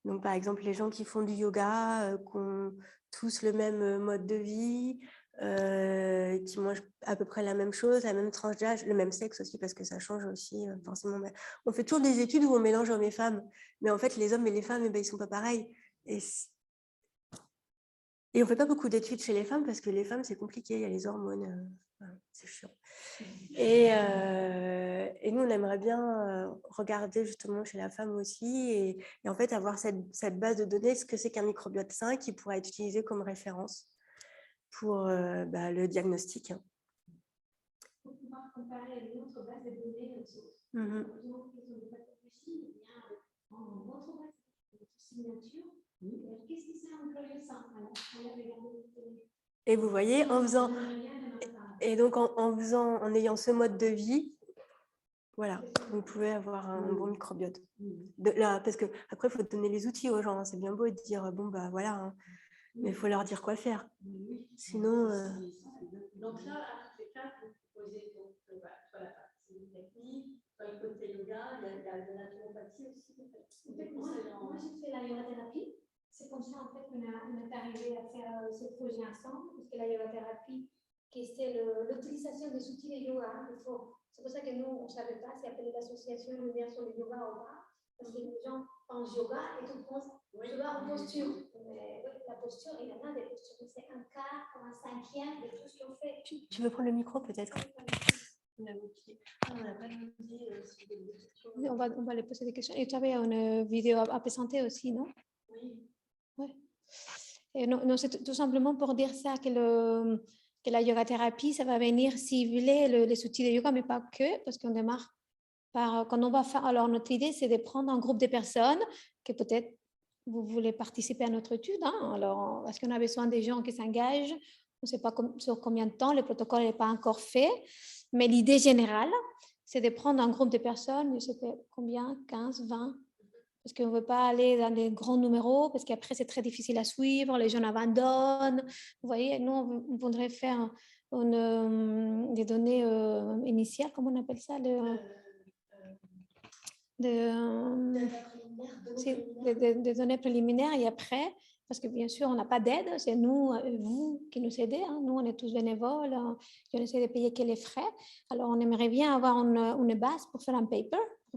Donc, par exemple, les gens qui font du yoga, qui ont tous le même mode de vie, qui mangent à peu près la même chose, la même tranche d'âge, le même sexe aussi, parce que ça change aussi forcément. On fait toujours des études où on mélange hommes et femmes, mais en fait, les hommes et les femmes, ils ne sont pas pareils. Et on ne fait pas beaucoup d'études chez les femmes, parce que les femmes, c'est compliqué, il y a les hormones, c'est chiant. Et nous, on aimerait bien regarder justement chez la femme aussi, et en fait, avoir cette base de données, ce que c'est qu'un microbiote sain qui pourra être utilisé comme référence pour le diagnostic. Pour pouvoir comparer une autre base de données aux autres. Votre base de signature, qu'est-ce que c'est un projet sain? Et vous voyez, en faisant, et donc en ayant ce mode de vie, voilà, vous pouvez avoir un bon microbiote. Parce que après, il faut donner les outils aux gens. C'est bien beau de dire bon bah voilà, hein, mais il faut leur dire quoi faire. Sinon. Donc là, à tous les cas, vous proposez soit la partie technique, soit le côté yoga, il y a de la naturopathie aussi. Moi, j'ai fait la yoga-thérapie. C'est comme ça en fait qu'on est arrivé à faire ce projet ensemble, parce que la yoga-thérapie, c'est l'utilisation des outils de yoga. C'est pour ça que nous, on ne savait pas, c'est appelé l'association Lumière sur le yoga au bas, parce que les gens pensent yoga et tout pensent yoga en posture. Mais la posture, il y en a des postures, c'est un quart, un cinquième de tout ce qu'on fait. Tu veux prendre le micro peut-être? On va les poser des questions. Et tu avais une vidéo à présenter aussi, non? Oui. Ouais. Et non, c'est tout simplement pour dire ça, que la yoga-thérapie, ça va venir cibler les outils de yoga, mais pas que, parce qu'on démarre par, quand on va faire, alors notre idée, c'est de prendre un groupe de personnes que peut-être vous voulez participer à notre étude, hein, alors, parce qu'on a besoin des gens qui s'engagent, on ne sait pas sur combien de temps, le protocole n'est pas encore fait, mais l'idée générale, c'est de prendre un groupe de personnes, je ne sais pas combien, 15, 20, parce qu'on ne veut pas aller dans des grands numéros, parce qu'après, c'est très difficile à suivre, les gens abandonnent. Vous voyez, nous, on voudrait faire des données initiales, comment on appelle ça, des données préliminaires, et après, parce que bien sûr, on n'a pas d'aide, c'est nous, vous qui nous aidez, hein. Nous, on est tous bénévoles, on essaie de payer que les frais. Alors, on aimerait bien avoir une base pour faire un paper,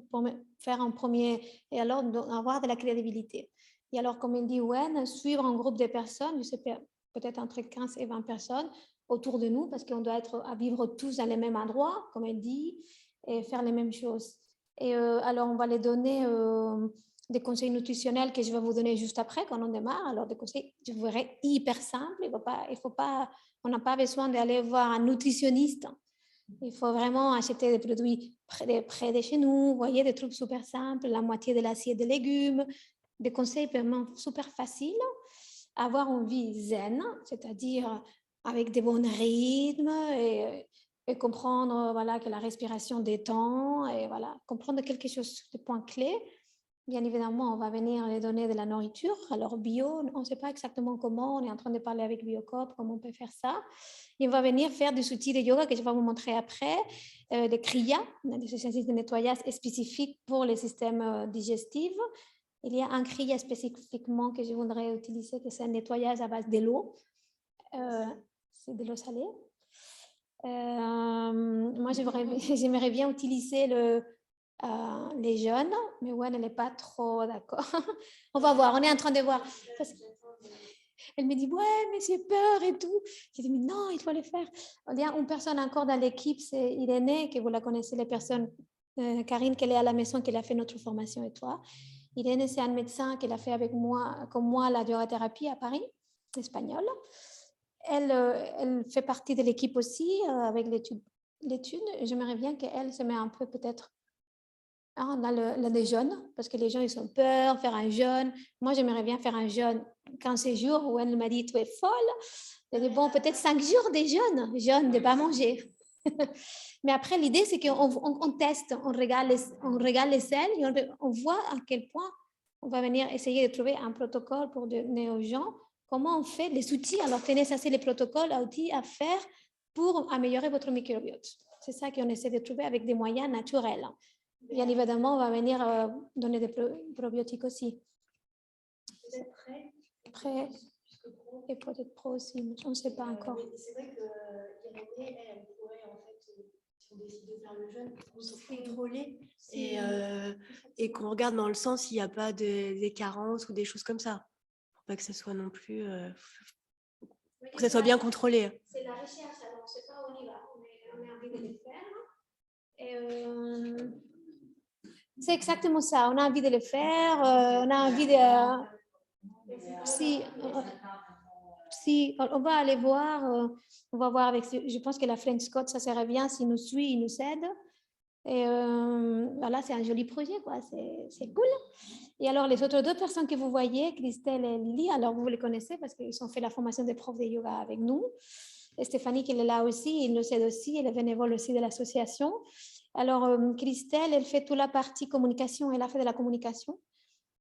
pour faire un premier, et alors avoir de la crédibilité. Et alors, comme il dit Wen, suivre un groupe de personnes, je sais pas, peut-être entre 15 et 20 personnes autour de nous, parce qu'on doit être à vivre tous dans les mêmes endroits, comme elle dit, et faire les mêmes choses. Et alors, on va les donner des conseils nutritionnels que je vais vous donner juste après, quand on démarre. Alors, des conseils, je vous verrai, hyper simples. On n'a pas besoin d'aller voir un nutritionniste. Il faut vraiment acheter des produits près de chez nous. Vous voyez, des trucs super simples, la moitié de l'assiette de légumes, des conseils vraiment super faciles. Avoir une vie zen, c'est-à-dire avec des bons rythmes et comprendre voilà, que la respiration détend et voilà, comprendre quelque chose de points clés. Bien évidemment, on va venir les donner de la nourriture. Alors, bio, on ne sait pas exactement comment. On est en train de parler avec Biocop, comment on peut faire ça. Et on va venir faire des outils de yoga que je vais vous montrer après, des kriyas, des exercices de nettoyage spécifiques pour les systèmes digestifs. Il y a un kriya spécifiquement que je voudrais utiliser, que c'est un nettoyage à base de l'eau. C'est de l'eau salée. Moi, j'aimerais bien utiliser les jeunes, mais ouais, elle n'est pas trop d'accord. On va voir, on est en train de voir. Elle me dit, ouais, mais j'ai peur et tout. J'ai dit, mais non, il faut le faire. Il y a une personne encore dans l'équipe, c'est Irénée, que vous la connaissez, les personnes, Karine, qui est à la maison, qui a fait notre formation et toi. Irénée, c'est un médecin qui a fait avec moi, comme moi, la yogathérapie à Paris, espagnole. Elle fait partie de l'équipe aussi, avec l'étude. J'aimerais bien qu'elle se mette un peu peut-être on a des jeûnes, parce que les gens, ils ont peur, faire un jeûne. Moi, j'aimerais bien faire un jeûne 15 jours où elle m'a dit, tu es folle. J'ai dit, bon, peut-être 5 jours de jeûne de ne pas manger. Mais après, l'idée, c'est qu'on teste, on regarde les selles et on voit à quel point on va venir essayer de trouver un protocole pour donner aux gens comment on fait les outils. Alors, tenez, ça, c'est les protocoles, outils à faire pour améliorer votre microbiote. C'est ça qu'on essaie de trouver avec des moyens naturels. Bien évidemment, on va venir donner des probiotiques aussi. Vous êtes prêts? Prêt et peut-être pro aussi, on ne sait pas encore. C'est vrai que Irénée, elle pourrait, en fait, si on décide de faire le jeûne, se contrôler et qu'on regarde dans le sens s'il n'y a pas des carences ou des choses comme ça. Pour pas que ce soit non plus... pour que ça soit bien contrôlé. C'est la recherche, alors on ne sait pas où on y va. On a envie de le faire. C'est exactement ça. On a envie de le faire. On a envie de... Si on va aller voir, on va voir avec... Je pense que la French Scott, ça serait bien s'il nous suit, il nous aide. Et voilà, c'est un joli projet, quoi. C'est cool. Et alors, les autres deux personnes que vous voyez, Christelle et Lily, alors vous les connaissez parce qu'ils ont fait la formation des profs de yoga avec nous. Et Stéphanie, qui est là aussi, il nous aide aussi, elle est bénévole aussi de l'association. Alors, Christelle, elle fait toute la partie communication, elle a fait de la communication.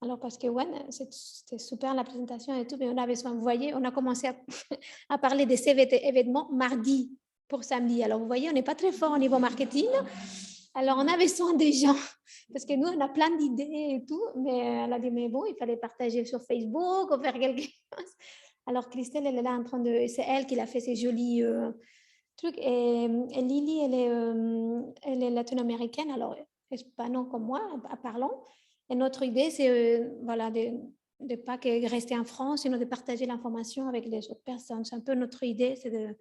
Alors, parce que, ouais, c'était super la présentation et tout, mais on avait besoin, vous voyez, on a commencé à parler de ces événements mardi pour samedi. Alors, vous voyez, on n'est pas très fort au niveau marketing. Alors, on avait besoin des gens, parce que nous, on a plein d'idées et tout, mais elle a dit, mais bon, il fallait partager sur Facebook ou faire quelque chose. Alors, Christelle, elle est là en train de... C'est elle qui a fait ces jolis trucs. Et Lily, elle est latino-américaine, alors espagnole comme moi, en parlant. Et notre idée, c'est voilà, de ne pas rester en France, sinon de partager l'information avec les autres personnes. C'est un peu notre idée, c'est de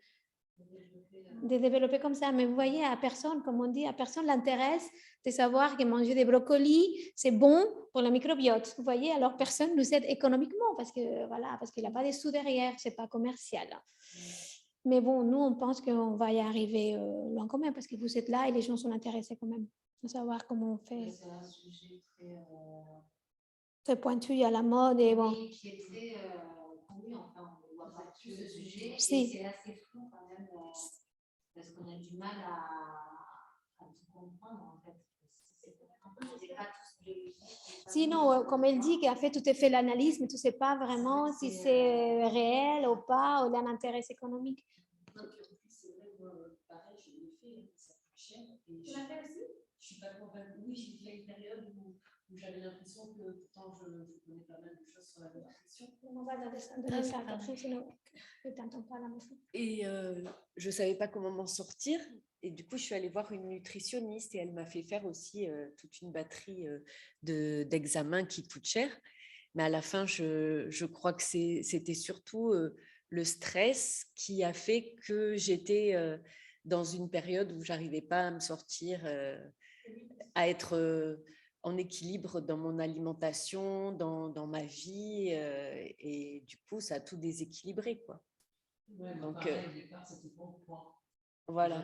développer comme ça. Mais vous voyez, à personne, comme on dit, à personne l'intéresse de savoir que manger des brocolis, c'est bon pour le microbiote. Vous voyez, alors personne nous aide économiquement parce que voilà, parce qu'il n'y a pas de sous derrière, c'est pas commercial. Mais bon, nous, on pense qu'on va y arriver loin quand même parce que vous êtes là et les gens sont intéressés quand même de savoir comment on fait. C'est un sujet très pointu à la mode et bon. Qui est très connu, enfin, on voit partout ce sujet. Si. Et c'est assez flou quand même, parce qu'on a du mal à tout comprendre en fait. C'est pas tous biologiques. Sinon, comme elle dit, qu'elle a fait tout à fait l'analyse, mais tu ne sais pas vraiment si c'est réel ou pas, ou d'un intérêt économique. C'est vrai, moi, pareil, je l'ai fait, ça coûte cher. Tu l'as fait aussi? Je suis pas convaincue. Oui, j'ai fait une période où j'avais l'impression que pourtant je connais pas mal de choses sur la nutrition. On va donner ça à Catherine, sinon je ne t'entends pas à la maison. Et je ne savais pas comment m'en sortir. Et du coup, je suis allée voir une nutritionniste et elle m'a fait faire aussi toute une batterie d'examens qui coûtent cher. Mais à la fin, je crois que c'était surtout le stress qui a fait que j'étais dans une période où je n'arrivais pas à me sortir à être en équilibre dans mon alimentation, dans ma vie, et du coup, ça a tout déséquilibré, quoi. Ouais, Donc, pareil, au départ, c'était pas au point. voilà.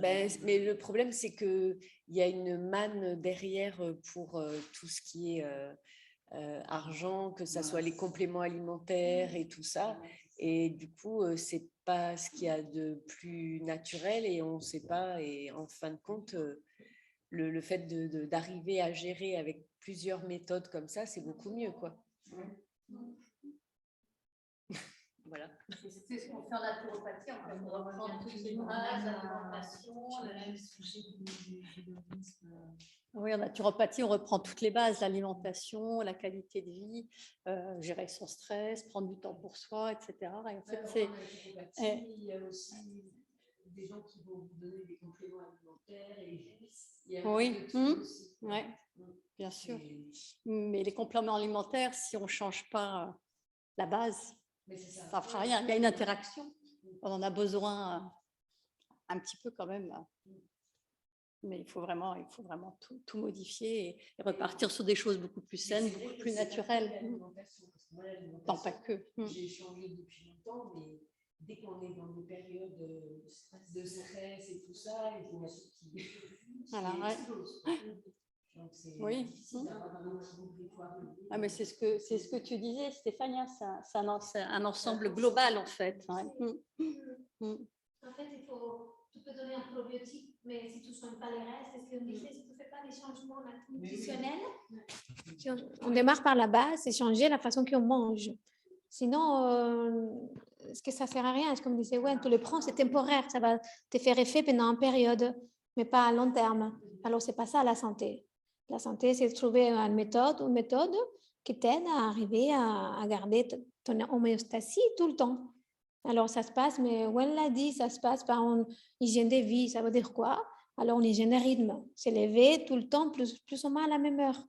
Mais le problème, c'est qu'il y a une manne derrière pour tout ce qui est argent, que ce soit les compléments alimentaires et tout ça. Et du coup, c'est pas ce qu'il y a de plus naturel et on ne sait pas. Et en fin de compte, le fait d'arriver à gérer avec plusieurs méthodes comme ça, c'est beaucoup mieux, quoi. Voilà. C'est ce qu'on fait en naturopathie, en fait. On reprend toutes les bases, l'alimentation, Oui, en naturopathie, on reprend toutes les bases, l'alimentation, la qualité de vie, gérer son stress, prendre du temps pour soi, etc. Et en fait, il y a aussi des gens qui vont vous donner des compléments alimentaires et il y a oui, aussi. ouais, bien sûr. Mais les compléments alimentaires, si on ne change pas la base, ça ne fera rien. Il y a une interaction. On en a besoin un petit peu quand même. Mais il faut vraiment tout modifier et repartir sur des choses beaucoup plus saines, beaucoup plus naturelles. Non, pas que. J'ai changé depuis longtemps, mais dès qu'on est dans des périodes de stress et tout ça, il y a ce qui explose. Donc oui. Ah, mais c'est ce que tu disais, Stéphania, c'est un ensemble global en fait. Ouais. En fait, tu peux donner un probiotique, mais si tu ne soignes pas les restes, c'est ce qu'on disait, si tu ne fais pas des changements nutritionnels, si on démarre par la base, c'est changer la façon qu'on mange. Sinon, ce que ça ne sert à rien, c'est comme disait, ouais, tu le prends, c'est temporaire, ça va te faire effet pendant une période, mais pas à long terme. Alors, ce n'est pas ça la santé. La santé, c'est de trouver une méthode qui t'aide à arriver à garder ton homéostasie tout le temps. Alors, ça se passe, mais Wen l'a dit, ça se passe par une hygiène de vie. Ça veut dire quoi? Alors, une hygiène de rythme. C'est lever tout le temps, plus ou moins à la même heure.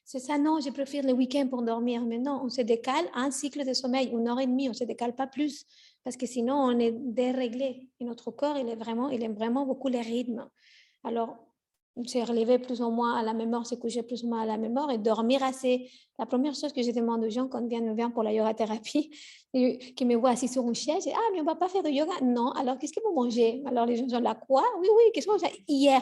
C'est ça, non, je préfère le week-end pour dormir. Mais non, on se décale un cycle de sommeil, 1 heure et demie, on ne se décale pas plus. Parce que sinon, on est déréglé. Et notre corps, il aime vraiment beaucoup les rythmes. Alors, se relever plus ou moins à la même heure, se coucher plus ou moins à la même heure et dormir assez. La première chose que je demande aux gens quand ils viennent pour la yoga thérapie, qui me voient assis sur une chaise, mais on ne va pas faire de yoga. Non, alors qu'est-ce que vous mangez? Alors les gens sont là, quoi? Oui, qu'est-ce que vous mangez hier?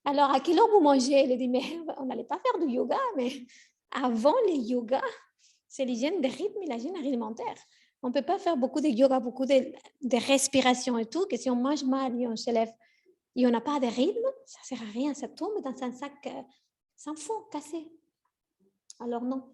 Alors à quelle heure vous mangez? Il dit, mais on n'allait pas faire de yoga, mais avant les yogas, c'est l'hygiène des rythmes et l'hygiène alimentaire. On ne peut pas faire beaucoup de yoga, beaucoup de respiration et tout, que si on mange mal et on se lève et on n'a pas de rythme, ça ne sert à rien, ça tombe dans un sac sans fond, cassé. Alors non,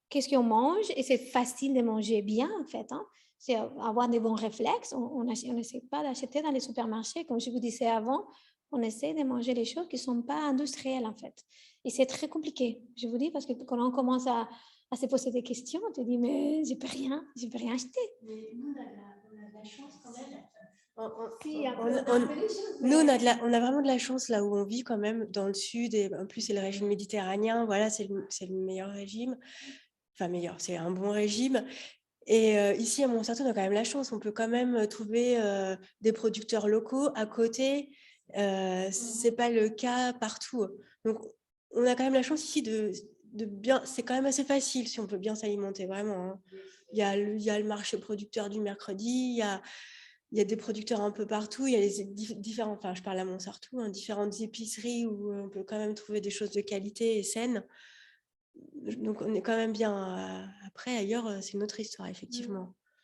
qu'est-ce qu'on mange? Et c'est facile de manger bien, en fait. C'est avoir des bons réflexes. On n'essaie pas d'acheter dans les supermarchés, comme je vous disais avant. On essaie de manger les choses qui ne sont pas industrielles, en fait. Et c'est très compliqué, je vous dis, parce que quand on commence à se poser des questions, on te dit, mais je ne peux rien acheter. Mais nous, on a de la chance quand même. Nous, on a vraiment de la chance là où on vit quand même dans le sud et en plus c'est le régime méditerranéen, voilà, c'est le meilleur régime, enfin meilleur, c'est un bon régime. Et ici à Montsartou, on a quand même la chance, on peut quand même trouver des producteurs locaux à côté, c'est pas le cas partout. Donc on a quand même la chance ici de bien, c'est quand même assez facile si on peut bien s'alimenter vraiment. Il y a le marché producteur du mercredi, il y a des producteurs un peu partout, il y a les différents, enfin je parle à Montsartou, différentes épiceries où on peut quand même trouver des choses de qualité et saines. Donc on est quand même bien. Après, ailleurs, c'est une autre histoire, effectivement.